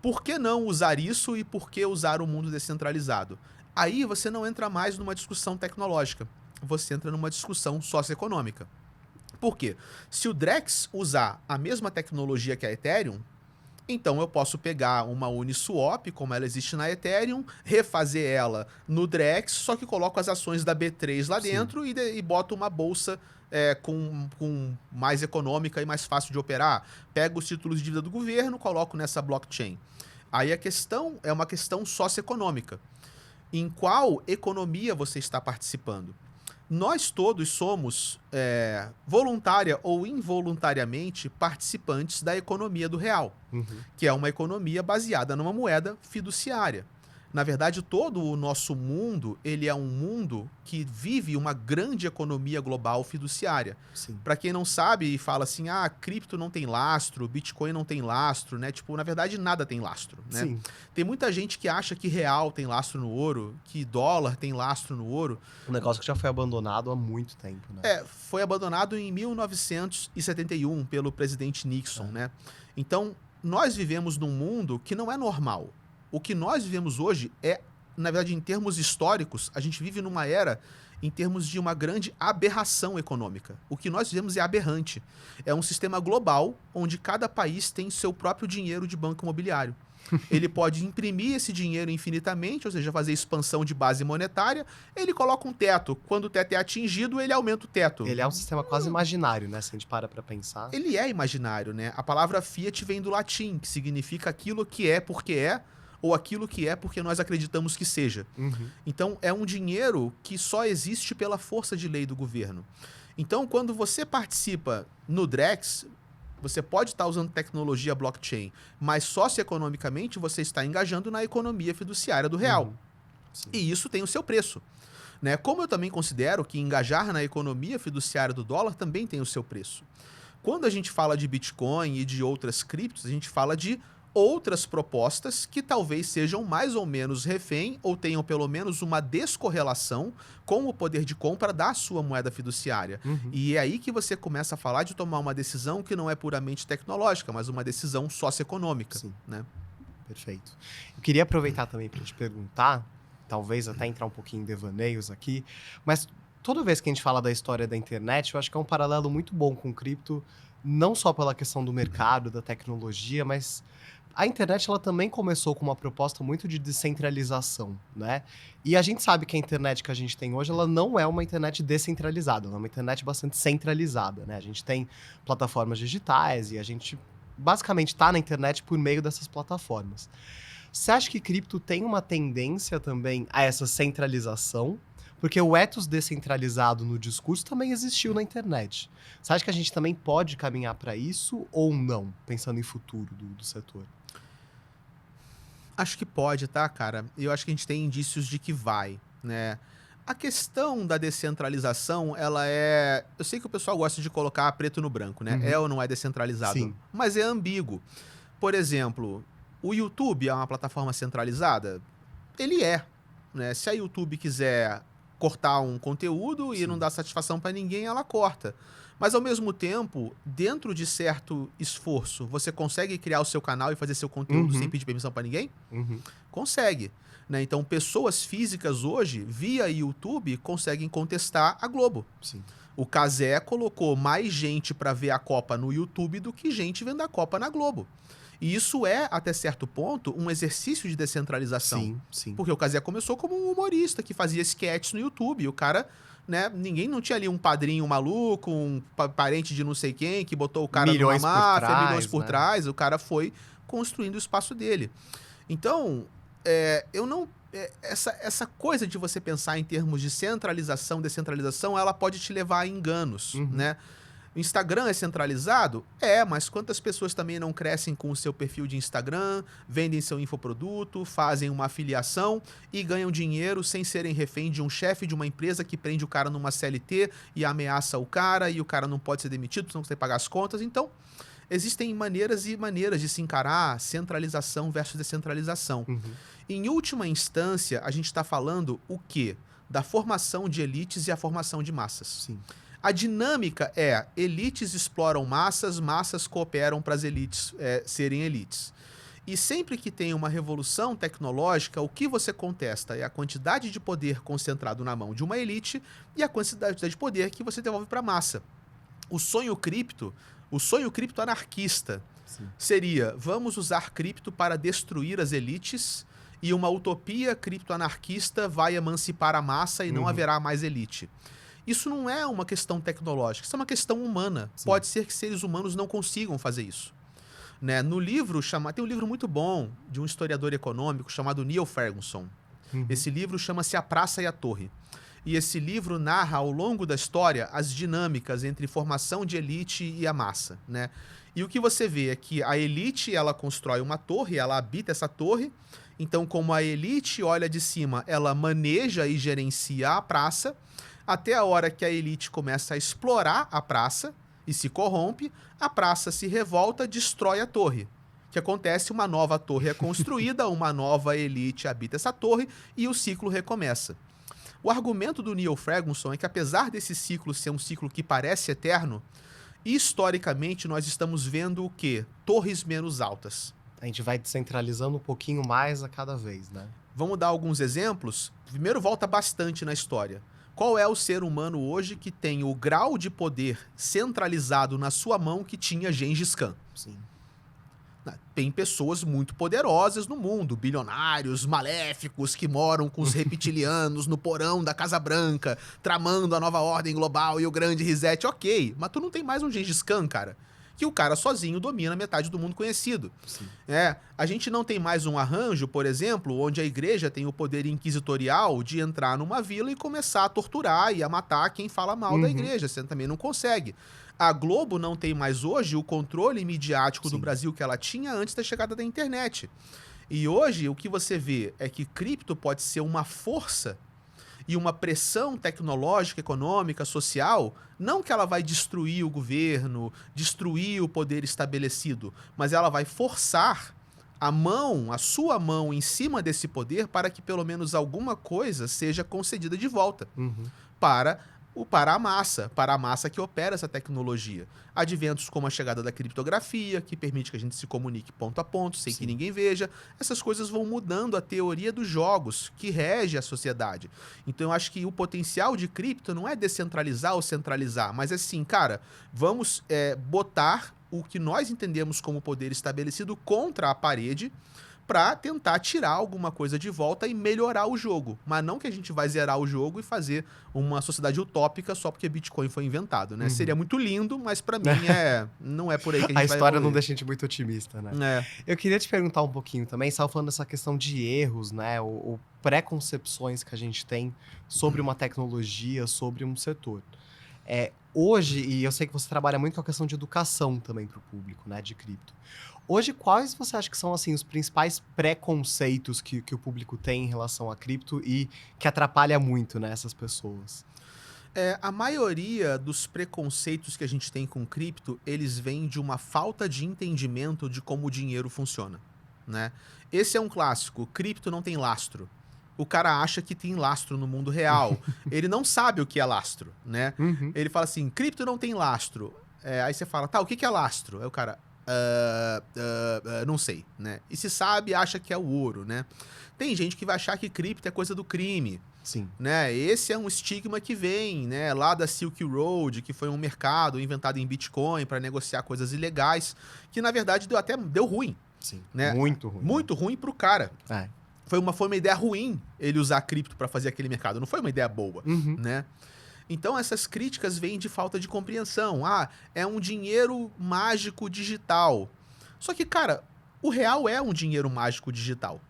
Por que não usar isso e por que usar o mundo descentralizado? Aí você não entra mais numa discussão tecnológica, você entra numa discussão socioeconômica. Por quê? Se o Drex usar a mesma tecnologia que a Ethereum, então eu posso pegar uma Uniswap, como ela existe na Ethereum, refazer ela no Drex, só que coloco as ações da B3 lá dentro e boto uma bolsa com mais econômica e mais fácil de operar. Pego os títulos de dívida do governo, coloco nessa blockchain. Aí a questão é uma questão socioeconômica. Em qual economia você está participando? Nós todos somos, voluntária ou involuntariamente, participantes da economia do real, que é uma economia baseada numa moeda fiduciária. Na verdade, todo o nosso mundo, ele é um mundo que vive uma grande economia global fiduciária. Sim. Para quem não sabe e fala assim, cripto não tem lastro, Bitcoin não tem lastro, né? Tipo, na verdade, nada tem lastro, né? Sim. Tem muita gente que acha que real tem lastro no ouro, que dólar tem lastro no ouro. Um negócio que já foi abandonado há muito tempo, né? Foi abandonado em 1971 pelo presidente Nixon, né? Então, nós vivemos num mundo que não é normal. O que nós vivemos hoje é, na verdade, em termos históricos, a gente vive numa era em termos de uma grande aberração econômica. O que nós vivemos é aberrante. É um sistema global onde cada país tem seu próprio dinheiro de banco imobiliário. Ele pode imprimir esse dinheiro infinitamente, ou seja, fazer expansão de base monetária. Ele coloca um teto. Quando o teto é atingido, ele aumenta o teto. Ele é um sistema quase imaginário, né? Se a gente para pra pensar. Ele é imaginário, né? A palavra fiat vem do latim, que significa aquilo que é porque é, ou aquilo que é porque nós acreditamos que seja. Uhum. Então, é um dinheiro que só existe pela força de lei do governo. Então, quando você participa no Drex, você pode estar usando tecnologia blockchain, mas socioeconomicamente você está engajando na economia fiduciária do real. Sim. E isso tem o seu preço. Né? Como eu também considero que engajar na economia fiduciária do dólar também tem o seu preço. Quando a gente fala de Bitcoin e de outras criptos, a gente fala de outras propostas que talvez sejam mais ou menos refém ou tenham pelo menos uma descorrelação com o poder de compra da sua moeda fiduciária. Uhum. E é aí que você começa a falar de tomar uma decisão que não é puramente tecnológica, mas uma decisão socioeconômica. Sim. Né? Perfeito. Eu queria aproveitar também para te perguntar, talvez até entrar um pouquinho em devaneios aqui, mas toda vez que a gente fala da história da internet, eu acho que é um paralelo muito bom com o cripto, não só pela questão do mercado, da tecnologia, mas a internet ela também começou com uma proposta muito de descentralização, né? E a gente sabe que a internet que a gente tem hoje, ela não é uma internet descentralizada, ela é uma internet bastante centralizada, né? A gente tem plataformas digitais e a gente basicamente está na internet por meio dessas plataformas. Você acha que cripto tem uma tendência também a essa centralização? Porque o ethos descentralizado no discurso também existiu na internet. Você acha que a gente também pode caminhar para isso ou não, pensando em futuro do setor? Acho que pode, tá, cara? E eu acho que a gente tem indícios de que vai, né? A questão da descentralização, ela é... Eu sei que o pessoal gosta de colocar preto no branco, né? Uhum. É ou não é descentralizado? Sim. Mas é ambíguo. Por exemplo, o YouTube é uma plataforma centralizada? Ele é, né? Se a YouTube quiser cortar um conteúdo e Sim. não dar satisfação pra ninguém, ela corta. Mas, ao mesmo tempo, dentro de certo esforço, você consegue criar o seu canal e fazer seu conteúdo Uhum. sem pedir permissão pra ninguém? Uhum. Consegue. Né? Então, pessoas físicas hoje, via YouTube, conseguem contestar a Globo. Sim. O Cazé colocou mais gente para ver a Copa no YouTube do que gente vendo a Copa na Globo. E isso é, até certo ponto, um exercício de descentralização. Sim, sim. Porque o Cazé começou como um humorista que fazia sketches no YouTube. E o cara, né, ninguém não tinha ali um padrinho maluco, um parente de não sei quem, que botou o cara Milhões numa por máfia, trás, milhões por né? trás. O cara foi construindo o espaço dele. Então, eu não... Essa coisa de você pensar em termos de centralização, descentralização, ela pode te levar a enganos, Uhum. né? O Instagram é centralizado? Mas quantas pessoas também não crescem com o seu perfil de Instagram, vendem seu infoproduto, fazem uma afiliação e ganham dinheiro sem serem refém de um chefe de uma empresa que prende o cara numa CLT e ameaça o cara e o cara não pode ser demitido, não consegue pagar as contas. Então, existem maneiras e maneiras de se encarar centralização versus descentralização. Uhum. Em última instância, a gente está falando o quê? Da formação de elites e a formação de massas. Sim. A dinâmica é elites exploram massas, massas cooperam para as elites serem elites. E sempre que tem uma revolução tecnológica, o que você contesta é a quantidade de poder concentrado na mão de uma elite e a quantidade de poder que você devolve para a massa. O sonho cripto anarquista Sim. seria: vamos usar cripto para destruir as elites e uma utopia cripto-anarquista vai emancipar a massa e não haverá mais elite. Isso não é uma questão tecnológica, isso é uma questão humana. Sim. Pode ser que seres humanos não consigam fazer isso. Né? No livro, tem um livro muito bom de um historiador econômico chamado Neil Ferguson. Uhum. Esse livro chama-se A Praça e a Torre. e esse livro narra ao longo da história as dinâmicas entre formação de elite e a massa, né? E o que você vê é que a elite, ela constrói uma torre, ela habita essa torre, então como a elite olha de cima, ela maneja e gerencia a praça, até a hora que a elite começa a explorar a praça e se corrompe, a praça se revolta, destrói a torre. O que acontece? Uma nova torre é construída, uma nova elite habita essa torre e o ciclo recomeça. O argumento do Neil Ferguson é que apesar desse ciclo ser um ciclo que parece eterno, historicamente nós estamos vendo o quê? Torres menos altas. A gente vai descentralizando um pouquinho mais a cada vez, né? Vamos dar alguns exemplos? Primeiro, volta bastante na história. Qual é o ser humano hoje que tem o grau de poder centralizado na sua mão que tinha Gengis Khan? Sim. Tem pessoas muito poderosas no mundo, bilionários, maléficos, que moram com os reptilianos no porão da Casa Branca, tramando a nova ordem global e o grande reset, ok. Mas tu não tem mais um Gengis Khan, cara, que o cara sozinho domina metade do mundo conhecido. Sim. A gente não tem mais um arranjo, por exemplo, onde a igreja tem o poder inquisitorial de entrar numa vila e começar a torturar e a matar quem fala mal da igreja. Você também não consegue. A Globo não tem mais hoje o controle midiático do Brasil que ela tinha antes da chegada da internet. E hoje o que você vê é que cripto pode ser uma força e uma pressão tecnológica, econômica, social, não que ela vai destruir o governo, destruir o poder estabelecido, mas ela vai forçar a sua mão em cima desse poder para que pelo menos alguma coisa seja concedida de volta para a massa que opera essa tecnologia. Adventos como a chegada da criptografia, que permite que a gente se comunique ponto a ponto, sem que ninguém veja. Essas coisas vão mudando a teoria dos jogos, que rege a sociedade. Então eu acho que o potencial de cripto não é descentralizar ou centralizar, mas é sim, cara, vamos botar o que nós entendemos como poder estabelecido contra a parede, para tentar tirar alguma coisa de volta e melhorar o jogo. Mas não que a gente vai zerar o jogo e fazer uma sociedade utópica só porque Bitcoin foi inventado, né? Seria muito lindo, mas para mim não é por aí que a gente vai A história evoluir. não deixa a gente muito otimista, né? Eu queria te perguntar um pouquinho também, você estava falando dessa questão de erros, né? Ou preconcepções que a gente tem sobre uma tecnologia, sobre um setor. Hoje, e eu sei que você trabalha muito com a questão de educação também para o público, né? De cripto. Hoje, quais você acha que são assim, os principais preconceitos que o público tem em relação a cripto e que atrapalha muito, né, essas pessoas? A maioria dos preconceitos que a gente tem com cripto, eles vêm de uma falta de entendimento de como o dinheiro funciona, né? Esse é um clássico, cripto não tem lastro. O cara acha que tem lastro no mundo real. Ele não sabe o que é lastro, né? Ele fala assim, cripto não tem lastro. Aí você fala, tá, o que é lastro? Aí o cara... não sei, né? E se sabe, acha que é o ouro, né? Tem gente que vai achar que cripto é coisa do crime. Sim. Né? Esse é um estigma que vem, né, lá da Silk Road, que foi um mercado inventado em Bitcoin para negociar coisas ilegais, que na verdade deu ruim. Sim. Né? Muito ruim. Muito ruim pro cara. Foi uma ideia ruim ele usar cripto para fazer aquele mercado. Não foi uma ideia boa, né? Então, essas críticas vêm de falta de compreensão. É um dinheiro mágico digital. Só que, cara, o real é um dinheiro mágico digital,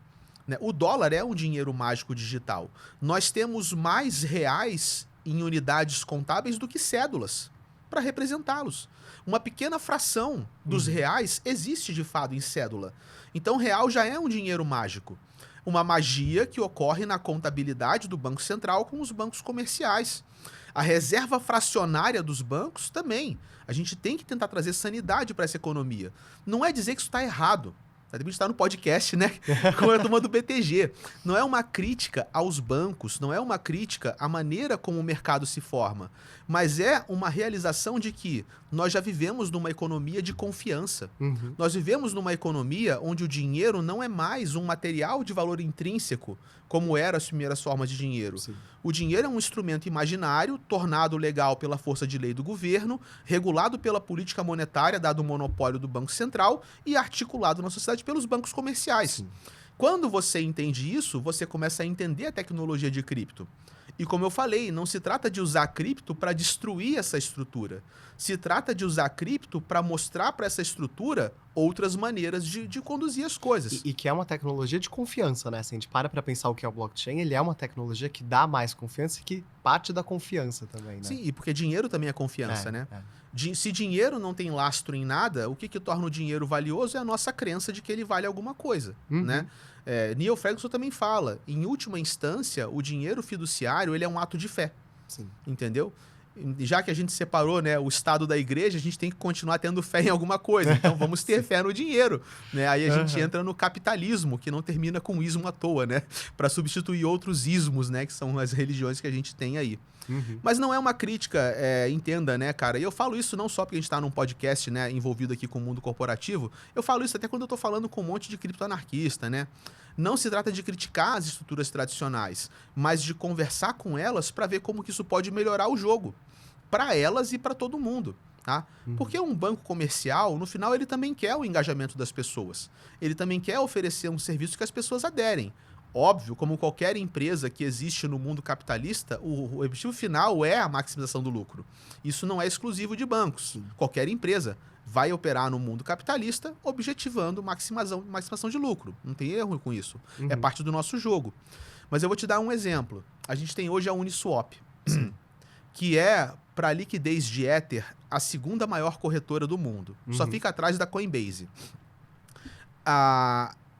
né? O dólar é um dinheiro mágico digital. Nós temos mais reais em unidades contábeis do que cédulas para representá-los. Uma pequena fração dos reais existe, de fato, em cédula. Então, o real já é um dinheiro mágico. Uma magia que ocorre na contabilidade do Banco Central com os bancos comerciais. A reserva fracionária dos bancos também. A gente tem que tentar trazer sanidade para essa economia. Não é dizer que isso está errado. A gente está no podcast, né? Com a turma do BTG. Não é uma crítica aos bancos, não é uma crítica à maneira como o mercado se forma, mas é uma realização de que nós já vivemos numa economia de confiança. Nós vivemos numa economia onde o dinheiro não é mais um material de valor intrínseco, como eram as primeiras formas de dinheiro. Sim. O dinheiro é um instrumento imaginário, tornado legal pela força de lei do governo, regulado pela política monetária, dado o monopólio do Banco Central e articulado na sociedade pelos bancos comerciais. Sim. Quando você entende isso, você começa a entender a tecnologia de cripto. E como eu falei, não se trata de usar cripto para destruir essa estrutura. Se trata de usar cripto para mostrar para essa estrutura outras maneiras de conduzir as coisas. E que é uma tecnologia de confiança, né? Se a gente para pensar o que é o blockchain, ele é uma tecnologia que dá mais confiança e que parte da confiança também, né? Sim, e porque dinheiro também é confiança, né? Se dinheiro não tem lastro em nada, o que torna o dinheiro valioso é a nossa crença de que ele vale alguma coisa, né? Neil Ferguson também fala, em última instância, o dinheiro fiduciário ele é um ato de fé. Sim. Entendeu? Já que a gente separou, né, o estado da igreja, a gente tem que continuar tendo fé em alguma coisa. Então vamos ter fé no dinheiro, né? Aí a gente entra no capitalismo, que não termina com ismo à toa, né? Para substituir outros ismos, né, que são as religiões que a gente tem aí. Mas não é uma crítica, entenda, né, cara? E eu falo isso não só porque a gente tá num podcast, né, envolvido aqui com o mundo corporativo. Eu falo isso até quando eu tô falando com um monte de criptoanarquista, né? Não se trata de criticar as estruturas tradicionais, mas de conversar com elas para ver como que isso pode melhorar o jogo. Para elas e para todo mundo, tá? Porque um banco comercial, no final, ele também quer o engajamento das pessoas. Ele também quer oferecer um serviço que as pessoas aderem. Óbvio, como qualquer empresa que existe no mundo capitalista, o objetivo final é a maximização do lucro. Isso não é exclusivo de bancos. Qualquer empresa vai operar no mundo capitalista objetivando maximização de lucro. Não tem erro com isso. É parte do nosso jogo. Mas eu vou te dar um exemplo. A gente tem hoje a Uniswap, que é, para liquidez de Ether, a segunda maior corretora do mundo. Só fica atrás da Coinbase.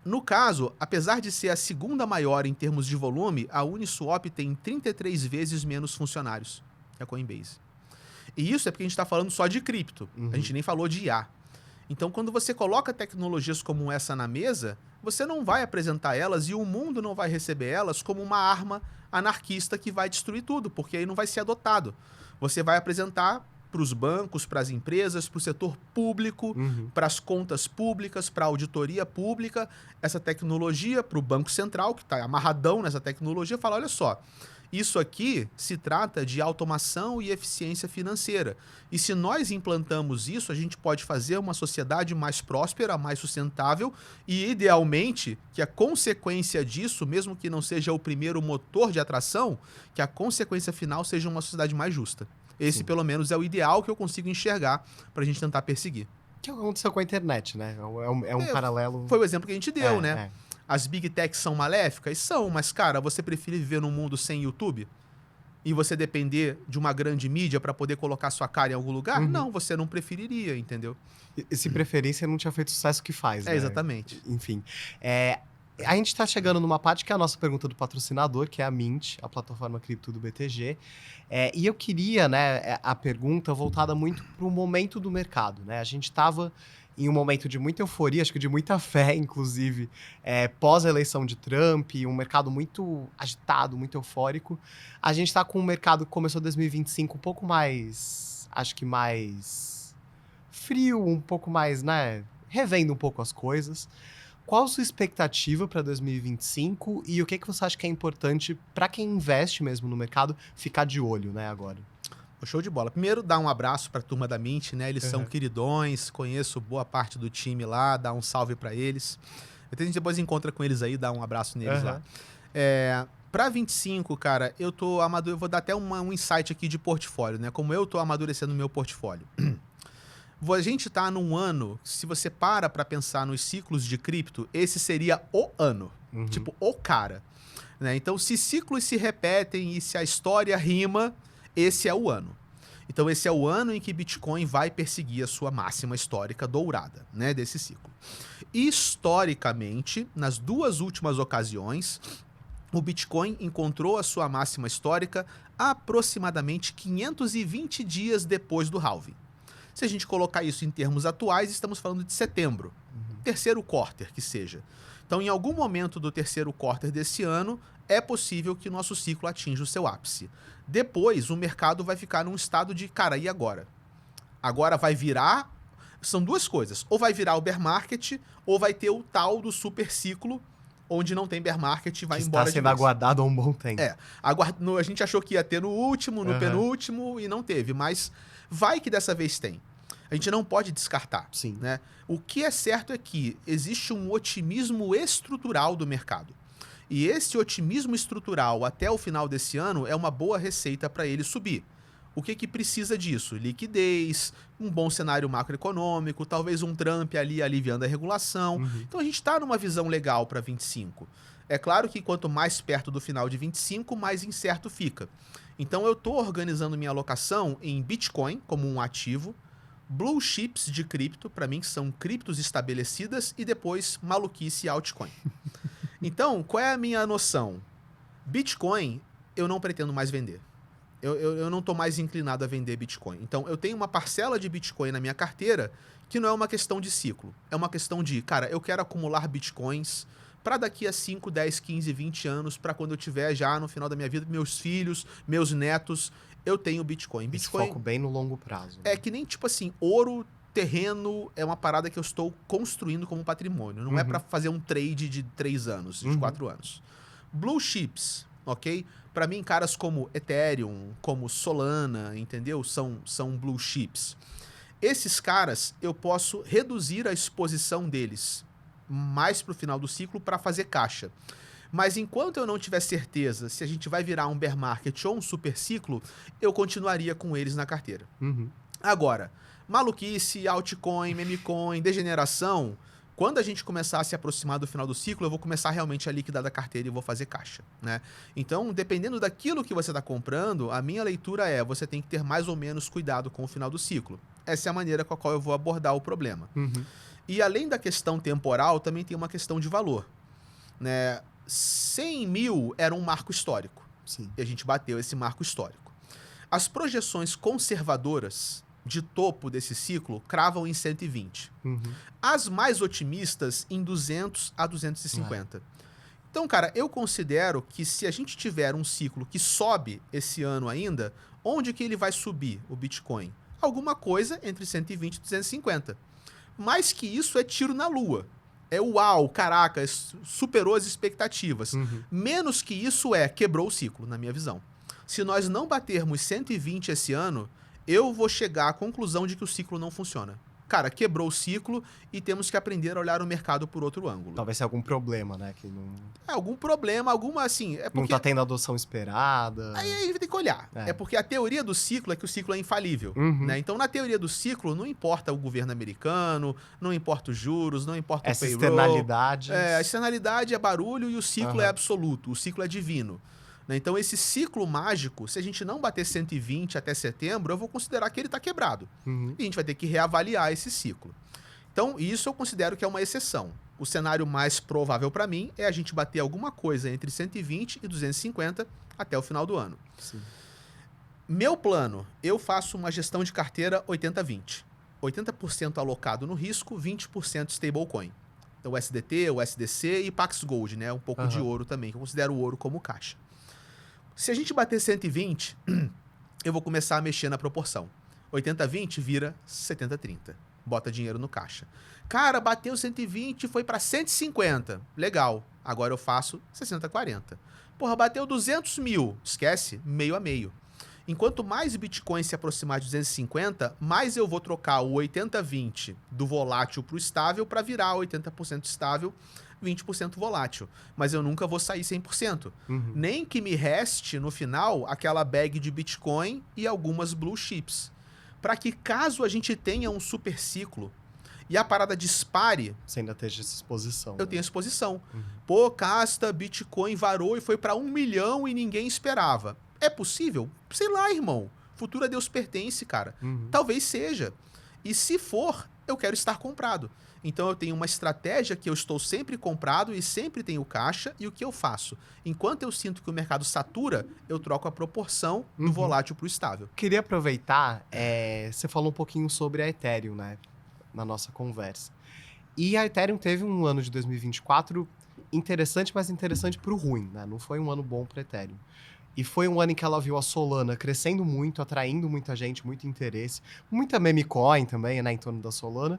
No caso, apesar de ser a segunda maior em termos de volume, a Uniswap tem 33 vezes menos funcionários que a Coinbase. E isso é porque a gente está falando só de cripto. A gente nem falou de IA. Então, quando você coloca tecnologias como essa na mesa, você não vai apresentar elas e o mundo não vai receber elas como uma arma anarquista que vai destruir tudo, porque aí não vai ser adotado. Você vai apresentar para os bancos, para as empresas, para o setor público, para as contas públicas, para a auditoria pública, essa tecnologia, para o Banco Central, que está amarradão nessa tecnologia, fala, olha só, isso aqui se trata de automação e eficiência financeira. E se nós implantamos isso, a gente pode fazer uma sociedade mais próspera, mais sustentável e, idealmente, que a consequência disso, mesmo que não seja o primeiro motor de atração, que a consequência final seja uma sociedade mais justa. Esse, pelo menos, é o ideal que eu consigo enxergar para a gente tentar perseguir. Que aconteceu com a internet, né? É um paralelo... Foi o exemplo que a gente deu, né? As Big Techs são maléficas? São, mas, cara, você prefere viver num mundo sem YouTube? E você depender de uma grande mídia para poder colocar sua cara em algum lugar? Não, você não preferiria, entendeu? E se preferência não tinha feito o sucesso que faz, né? Exatamente. Enfim. A gente está chegando numa parte que é a nossa pergunta do patrocinador, que é a Mint, a plataforma cripto do BTG. E eu queria, né, a pergunta voltada muito para o momento do mercado, né? A gente estava em um momento de muita euforia, acho que de muita fé, inclusive, pós a eleição de Trump, um mercado muito agitado, muito eufórico. A gente está com um mercado que começou 2025 um pouco mais, acho que mais frio, um pouco mais, né, revendo um pouco as coisas. Qual a sua expectativa para 2025 e o que você acha que é importante para quem investe mesmo no mercado ficar de olho, né, agora? Show de bola. Primeiro, dar um abraço para a turma da Mint, né? Eles são queridões, conheço boa parte do time lá, dá um salve para eles. A gente depois encontra com eles aí, dá um abraço neles lá. Para 25, cara, eu vou dar até um insight aqui de portfólio, né? Como eu tô amadurecendo o meu portfólio. A gente tá num ano, se você para pensar nos ciclos de cripto, esse seria o ano. Tipo, o cara. Né? Então, se ciclos se repetem e se a história rima, esse é o ano. Então, esse é o ano em que Bitcoin vai perseguir a sua máxima histórica dourada, né, desse ciclo. Historicamente, nas duas últimas ocasiões, o Bitcoin encontrou a sua máxima histórica aproximadamente 520 dias depois do halving. Se a gente colocar isso em termos atuais, estamos falando de setembro. Terceiro quarter, que seja. Então, em algum momento do terceiro quarter desse ano, é possível que nosso ciclo atinja o seu ápice. Depois, o mercado vai ficar num estado de, cara, e agora? Agora vai virar... São duas coisas. Ou vai virar o bear market, ou vai ter o tal do super ciclo, onde não tem bear market e vai embora de vez. Está sendo aguardado há um bom tempo. A gente achou que ia ter no último, no penúltimo, e não teve. Mas vai que dessa vez tem. A gente não pode descartar. Sim. Né? O que é certo é que existe um otimismo estrutural do mercado. E esse otimismo estrutural até o final desse ano é uma boa receita para ele subir. O que precisa disso? Liquidez, um bom cenário macroeconômico, talvez um Trump ali aliviando a regulação. Então a gente está numa visão legal para 25. É claro que quanto mais perto do final de 25, mais incerto fica. Então eu estou organizando minha alocação em Bitcoin como um ativo, blue chips de cripto, para mim que são criptos estabelecidas, e depois maluquice e altcoin. Então, qual é a minha noção? Bitcoin, eu não pretendo mais vender. Eu não estou mais inclinado a vender Bitcoin. Então, eu tenho uma parcela de Bitcoin na minha carteira que não é uma questão de ciclo. É uma questão de, cara, eu quero acumular Bitcoins para daqui a 5, 10, 15, 20 anos, para quando eu tiver já no final da minha vida, meus filhos, meus netos, eu tenho Bitcoin. Bitcoin Esse foco bem no longo prazo. É que nem, tipo assim, ouro, terreno, é uma parada que eu estou construindo como patrimônio. Não é para fazer um trade de 3 anos, de 4 anos. Blue chips, ok? Para mim, caras como Ethereum, como Solana, entendeu? São blue chips. Esses caras, eu posso reduzir a exposição deles mais pro final do ciclo para fazer caixa. Mas enquanto eu não tiver certeza se a gente vai virar um bear market ou um super ciclo, eu continuaria com eles na carteira. Agora, maluquice, altcoin, memecoin, degeneração, quando a gente começar a se aproximar do final do ciclo, eu vou começar realmente a liquidar da carteira e vou fazer caixa, né? Então, dependendo daquilo que você está comprando, a minha leitura é, você tem que ter mais ou menos cuidado com o final do ciclo. Essa é a maneira com a qual eu vou abordar o problema. E além da questão temporal, também tem uma questão de valor, né? 100 mil era um marco histórico. Sim. E a gente bateu esse marco histórico. As projeções conservadoras de topo desse ciclo cravam em 120. As mais otimistas em 200 a 250. Então, cara, eu considero que se a gente tiver um ciclo que sobe esse ano ainda, onde que ele vai subir, o Bitcoin? Alguma coisa entre 120 e 250. Mais que isso é tiro na lua. É uau, caraca, superou as expectativas. Menos que isso quebrou o ciclo, na minha visão. Se nós não batermos 120 esse ano, eu vou chegar à conclusão de que o ciclo não funciona. Cara, quebrou o ciclo e temos que aprender a olhar o mercado por outro ângulo. Talvez seja algum problema, né? Que não... algum problema, alguma assim... É porque... Não tá tendo a adoção esperada. Aí tem que olhar. É porque a teoria do ciclo é que o ciclo é infalível. Né? Então, na teoria do ciclo, não importa o governo americano, não importa os juros, não importa o payroll. Externalidades. A externalidade é barulho e o ciclo é absoluto. O ciclo é divino. Então, esse ciclo mágico, se a gente não bater 120 até setembro, eu vou considerar que ele está quebrado. E a gente vai ter que reavaliar esse ciclo. Então, isso eu considero que é uma exceção. O cenário mais provável para mim é a gente bater alguma coisa entre 120 e 250 até o final do ano. Sim. Meu plano, eu faço uma gestão de carteira 80-20. 80% alocado no risco, 20% stablecoin. Então, o SDT, o SDC e Pax Gold, né? Um pouco de ouro também, que eu considero o ouro como caixa. Se a gente bater 120, eu vou começar a mexer na proporção. 80-20 vira 70-30. Bota dinheiro no caixa. Cara, bateu 120 e foi para 150. Legal. Agora eu faço 60-40. Porra, bateu 200 mil. Esquece, meio a meio. Enquanto mais Bitcoin se aproximar de 250, mais eu vou trocar o 80-20 do volátil para o estável para virar 80% estável, 20% volátil. Mas eu nunca vou sair 100%. Nem que me reste, no final, aquela bag de Bitcoin e algumas blue chips. Para que, caso a gente tenha um super ciclo e a parada dispare... Você ainda esteja essa exposição. Eu tenho exposição. Pô, casta, Bitcoin varou e foi para 1 milhão e ninguém esperava. É possível? Sei lá, irmão. Futuro a Deus pertence, cara. Talvez seja. E se for, eu quero estar comprado. Então eu tenho uma estratégia que eu estou sempre comprado e sempre tenho caixa. E o que eu faço? Enquanto eu sinto que o mercado satura, eu troco a proporção do volátil para o estável. Queria aproveitar, você falou um pouquinho sobre a Ethereum, né? Na nossa conversa. E a Ethereum teve um ano de 2024 interessante, mas interessante para o ruim, né? Não foi um ano bom para a Ethereum. E foi um ano em que ela viu a Solana crescendo muito, atraindo muita gente, muito interesse. Muita meme coin também, né? Em torno da Solana.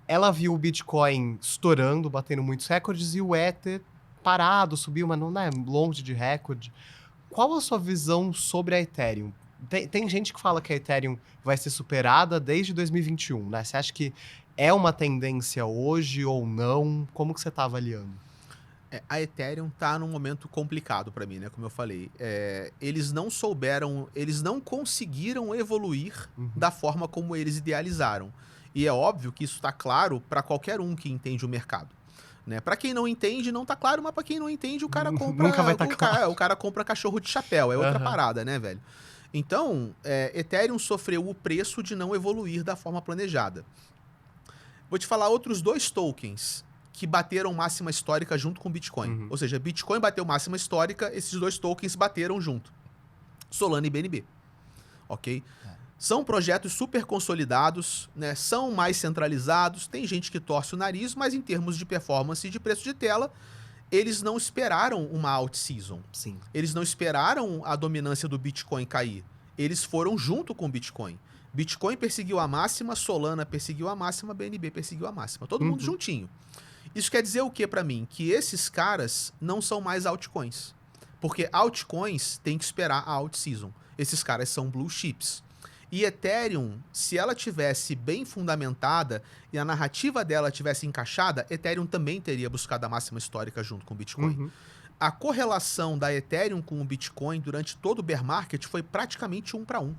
Ela viu o Bitcoin estourando, batendo muitos recordes, e o Ether parado, subiu, mas não é longe de recorde. Qual a sua visão sobre a Ethereum? Tem gente que fala que a Ethereum vai ser superada desde 2021, né? Você acha que é uma tendência hoje ou não? Como que você está avaliando? A Ethereum tá num momento complicado para mim, né? Como eu falei. Eles não souberam, eles não conseguiram evoluir da forma como eles idealizaram. E é óbvio que isso tá claro para qualquer um que entende o mercado. Né? Para quem não entende, não tá claro, mas para quem não entende, o cara compra. Nunca vai estar claro. O cara compra cachorro de chapéu, é outra Aham. parada, né, velho? Então, Ethereum sofreu o preço de não evoluir da forma planejada. Vou te falar outros 2 tokens que bateram máxima histórica junto com o Bitcoin. Ou seja, Bitcoin bateu máxima histórica, esses 2 tokens bateram junto. Solana e BNB. Ok? São projetos super consolidados, né? São mais centralizados, tem gente que torce o nariz, mas em termos de performance e de preço de tela, eles não esperaram uma out-season. Sim. Eles não esperaram a dominância do Bitcoin cair. Eles foram junto com o Bitcoin. Bitcoin perseguiu a máxima, Solana perseguiu a máxima, BNB perseguiu a máxima. Todo mundo juntinho. Isso quer dizer o que para mim? Que esses caras não são mais altcoins. Porque altcoins tem que esperar a out-season. Esses caras são blue chips. E Ethereum, se ela tivesse bem fundamentada e a narrativa dela tivesse encaixada, Ethereum também teria buscado a máxima histórica junto com o Bitcoin. A correlação da Ethereum com o Bitcoin durante todo o bear market foi praticamente 1 para 1.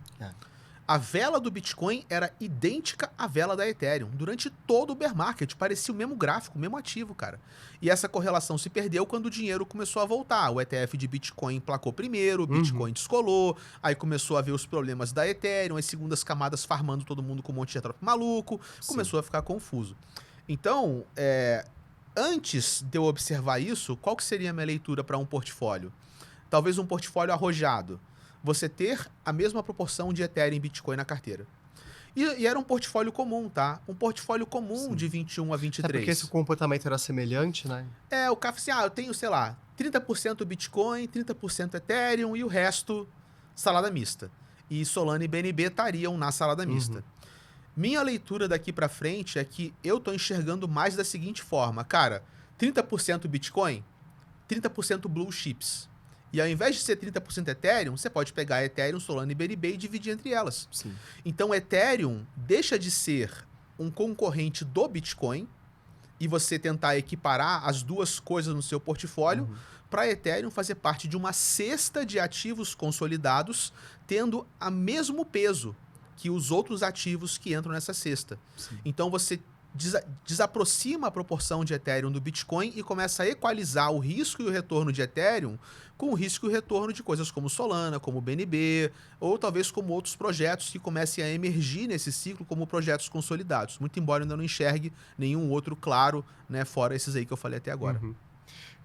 A vela do Bitcoin era idêntica à vela da Ethereum durante todo o bear market. Parecia o mesmo gráfico, o mesmo ativo, cara. E essa correlação se perdeu quando o dinheiro começou a voltar. O ETF de Bitcoin emplacou primeiro, o Bitcoin descolou, aí começou a ver os problemas da Ethereum, as segundas camadas farmando todo mundo com um monte de airdrop maluco, começou a ficar confuso. Então, antes de eu observar isso, qual que seria a minha leitura para um portfólio? Talvez um portfólio arrojado. Você ter a mesma proporção de Ethereum e Bitcoin na carteira. E era um portfólio comum, tá? Um portfólio comum de 21 a 23. É porque esse comportamento era semelhante, né? O cara assim, eu tenho, sei lá, 30% Bitcoin, 30% Ethereum e o resto salada mista. E Solana e BNB estariam na salada mista. Minha leitura daqui pra frente é que eu tô enxergando mais da seguinte forma. Cara, 30% Bitcoin, 30% Blue Chips. E ao invés de ser 30% Ethereum, você pode pegar Ethereum, Solana e BNB e dividir entre elas. Sim. Então, Ethereum deixa de ser um concorrente do Bitcoin e você tentar equiparar as duas coisas no seu portfólio para Ethereum fazer parte de uma cesta de ativos consolidados tendo o mesmo peso que os outros ativos que entram nessa cesta. Sim. Então, você desaproxima a proporção de Ethereum do Bitcoin e começa a equalizar o risco e o retorno de Ethereum com o risco e o retorno de coisas como Solana, como BNB, ou talvez como outros projetos que comecem a emergir nesse ciclo como projetos consolidados. Muito embora eu ainda não enxergue nenhum outro claro, né, fora esses aí que eu falei até agora.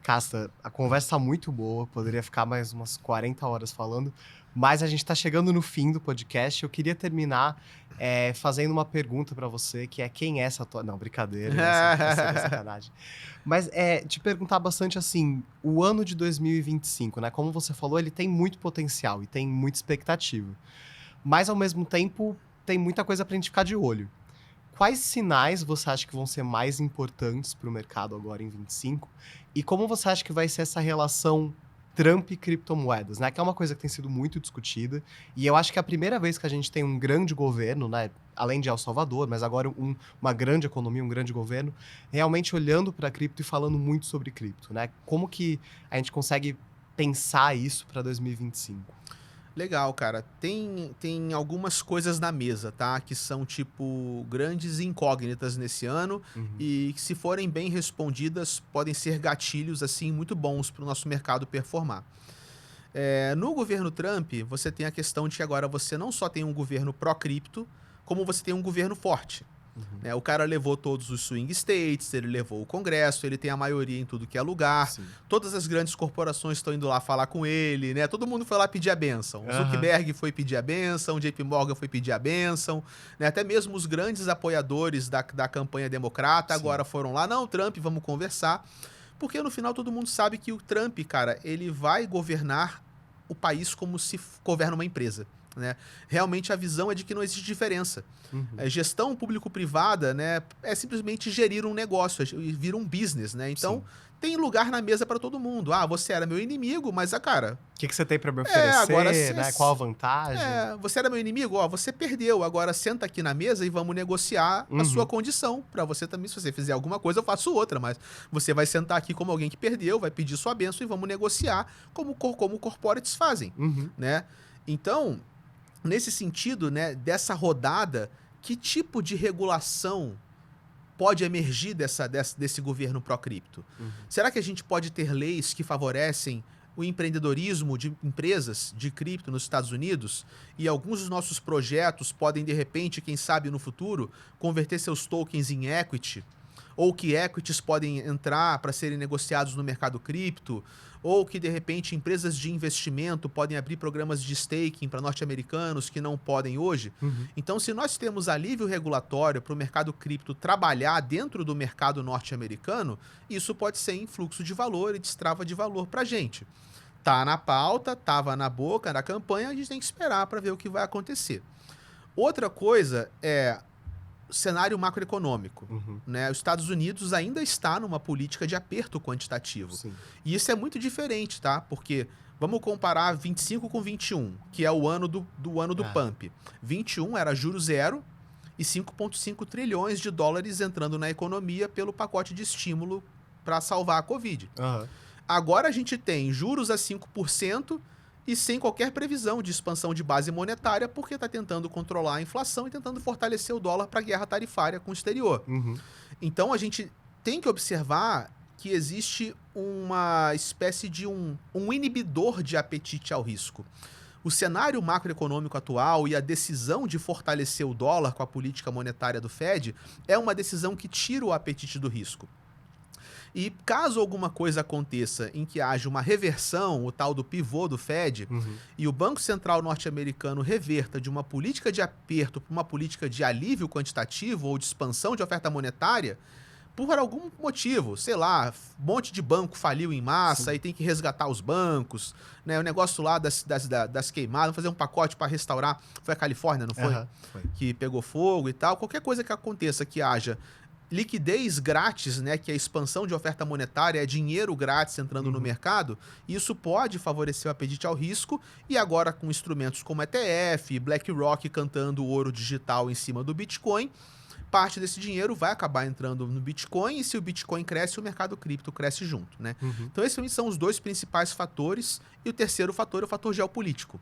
Casta, a conversa tá muito boa, poderia ficar mais umas 40 horas falando, mas a gente tá chegando no fim do podcast. Eu queria terminar fazendo uma pergunta pra você, que é quem é essa tua... Não, brincadeira, essa é sacanagem. Mas te perguntar bastante assim, o ano de 2025, né? Como você falou, ele tem muito potencial e tem muita expectativa. Mas, ao mesmo tempo, tem muita coisa pra gente ficar de olho. Quais sinais você acha que vão ser mais importantes para o mercado agora em 25? E como você acha que vai ser essa relação Trump e criptomoedas, né? Que é uma coisa que tem sido muito discutida. E eu acho que é a primeira vez que a gente tem um grande governo, né? Além de El Salvador, mas agora uma grande economia, um grande governo, realmente olhando para cripto e falando muito sobre cripto, né? Como que a gente consegue pensar isso para 2025? Legal, cara. Tem algumas coisas na mesa, tá? Que são, tipo, grandes incógnitas nesse ano e que, se forem bem respondidas, podem ser gatilhos, assim, muito bons para o nosso mercado performar. No governo Trump, você tem a questão de que agora você não só tem um governo pró-cripto, como você tem um governo forte. O cara levou todos os swing states, ele levou o Congresso, ele tem a maioria em tudo que é lugar. Sim. Todas as grandes corporações estão indo lá falar com ele, né? Todo mundo foi lá pedir a bênção. O Zuckerberg foi pedir a bênção, o JP Morgan foi pedir a bênção, né? Até mesmo os grandes apoiadores da campanha democrata agora foram lá. Não, Trump, vamos conversar. Porque no final todo mundo sabe que o Trump, cara, ele vai governar o país como se governa uma empresa. né? Realmente a visão é de que não existe diferença. Gestão público-privada, né, é simplesmente gerir um negócio, vira um business, né? Então, tem lugar na mesa para todo mundo. Ah, você era meu inimigo, mas, cara... O que você tem para me oferecer, agora né? Qual a vantagem? Você era meu inimigo, ó, você perdeu, agora senta aqui na mesa e vamos negociar a sua condição. Para você também, se você fizer alguma coisa, eu faço outra, mas você vai sentar aqui como alguém que perdeu, vai pedir sua bênção e vamos negociar como corporates fazem, né? Então, nesse sentido, né, dessa rodada, que tipo de regulação pode emergir desse governo pró-cripto? Será que a gente pode ter leis que favorecem o empreendedorismo de empresas de cripto nos Estados Unidos? E alguns dos nossos projetos podem, de repente, quem sabe no futuro, converter seus tokens em equity? Ou que equities podem entrar para serem negociados no mercado cripto? Ou que, de repente, empresas de investimento podem abrir programas de staking para norte-americanos que não podem hoje? Então, se nós temos alívio regulatório para o mercado cripto trabalhar dentro do mercado norte-americano, isso pode ser influxo de valor e destrava de valor para a gente. Tá na pauta, tava na boca, na campanha, a gente tem que esperar para ver o que vai acontecer. Outra coisa é cenário macroeconômico, né? Os Estados Unidos ainda está numa política de aperto quantitativo. Sim. E isso é muito diferente, tá? Porque vamos comparar 25 com 21, que é o ano do pump. 21 era juro zero e 5,5 trilhões de dólares entrando na economia pelo pacote de estímulo para salvar a Covid. Agora a gente tem juros a 5% e sem qualquer previsão de expansão de base monetária, porque está tentando controlar a inflação e tentando fortalecer o dólar para a guerra tarifária com o exterior. Então a gente tem que observar que existe uma espécie de um inibidor de apetite ao risco. O cenário macroeconômico atual e a decisão de fortalecer o dólar com a política monetária do Fed é uma decisão que tira o apetite do risco. E caso alguma coisa aconteça em que haja uma reversão, o tal do pivô do Fed, e o Banco Central norte-americano reverta de uma política de aperto para uma política de alívio quantitativo ou de expansão de oferta monetária, por algum motivo, sei lá, um monte de banco faliu em massa e tem que resgatar os bancos, né? O negócio lá das queimadas, fazer um pacote para restaurar, foi a Califórnia, não foi? Foi. Que pegou fogo e tal. Qualquer coisa que aconteça que haja liquidez grátis, né, que a expansão de oferta monetária é dinheiro grátis entrando no mercado, isso pode favorecer o apetite ao risco, e agora com instrumentos como ETF, BlackRock cantando o ouro digital em cima do Bitcoin, parte desse dinheiro vai acabar entrando no Bitcoin, e se o Bitcoin cresce, o mercado cripto cresce junto, né? Então esses são os dois principais fatores, e o terceiro fator é o fator geopolítico.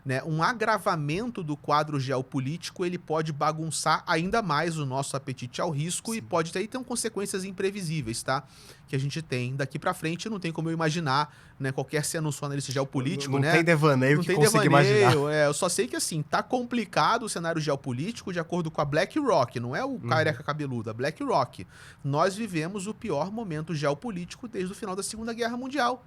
Né, um agravamento do quadro geopolítico, ele pode bagunçar ainda mais o nosso apetite ao risco e pode ter consequências imprevisíveis, tá? Que a gente tem daqui pra frente, não tem como eu imaginar, né? Qualquer ser, não sou analista geopolítico, né? Não tem devaneio que consiga imaginar. Eu só sei que, assim, tá complicado o cenário geopolítico de acordo com a BlackRock, não é o careca cabeludo, a BlackRock. Nós vivemos o pior momento geopolítico desde o final da Segunda Guerra Mundial.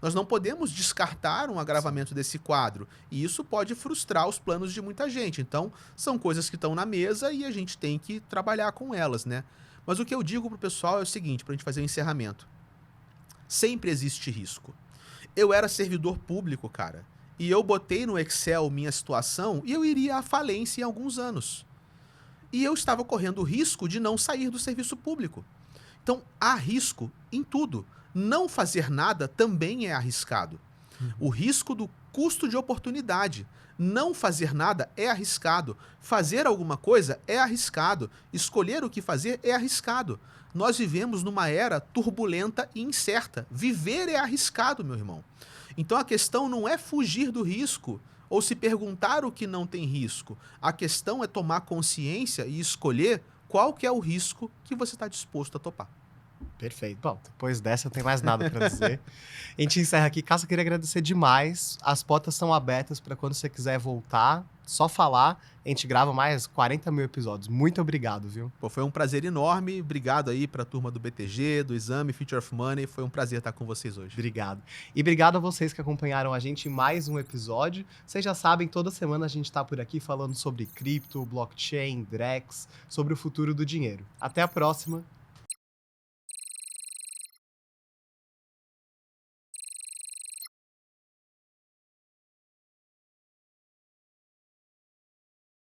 Nós não podemos descartar um agravamento desse quadro. E isso pode frustrar os planos de muita gente. Então, são coisas que estão na mesa e a gente tem que trabalhar com elas, né? Mas o que eu digo pro pessoal é o seguinte, pra gente fazer o encerramento. Sempre existe risco. Eu era servidor público, cara. E eu botei no Excel minha situação e eu iria à falência em alguns anos. E eu estava correndo o risco de não sair do serviço público. Então, há risco em tudo. Não fazer nada também é arriscado. O risco do custo de oportunidade. Não fazer nada é arriscado. Fazer alguma coisa é arriscado. Escolher o que fazer é arriscado. Nós vivemos numa era turbulenta e incerta. Viver é arriscado, meu irmão. Então a questão não é fugir do risco ou se perguntar o que não tem risco. A questão é tomar consciência e escolher qual que é o risco que você está disposto a topar. Perfeito. Bom, depois dessa eu não tenho mais nada para dizer. A gente encerra aqui. Cássio, eu queria agradecer demais. As portas estão abertas para quando você quiser voltar. Só falar. A gente grava mais 40 mil episódios. Muito obrigado, viu? Pô, foi um prazer enorme. Obrigado aí para a turma do BTG, do Exame, Future of Money. Foi um prazer estar com vocês hoje. Obrigado. E obrigado a vocês que acompanharam a gente em mais um episódio. Vocês já sabem, toda semana a gente está por aqui falando sobre cripto, blockchain, Drex, sobre o futuro do dinheiro. Até a próxima.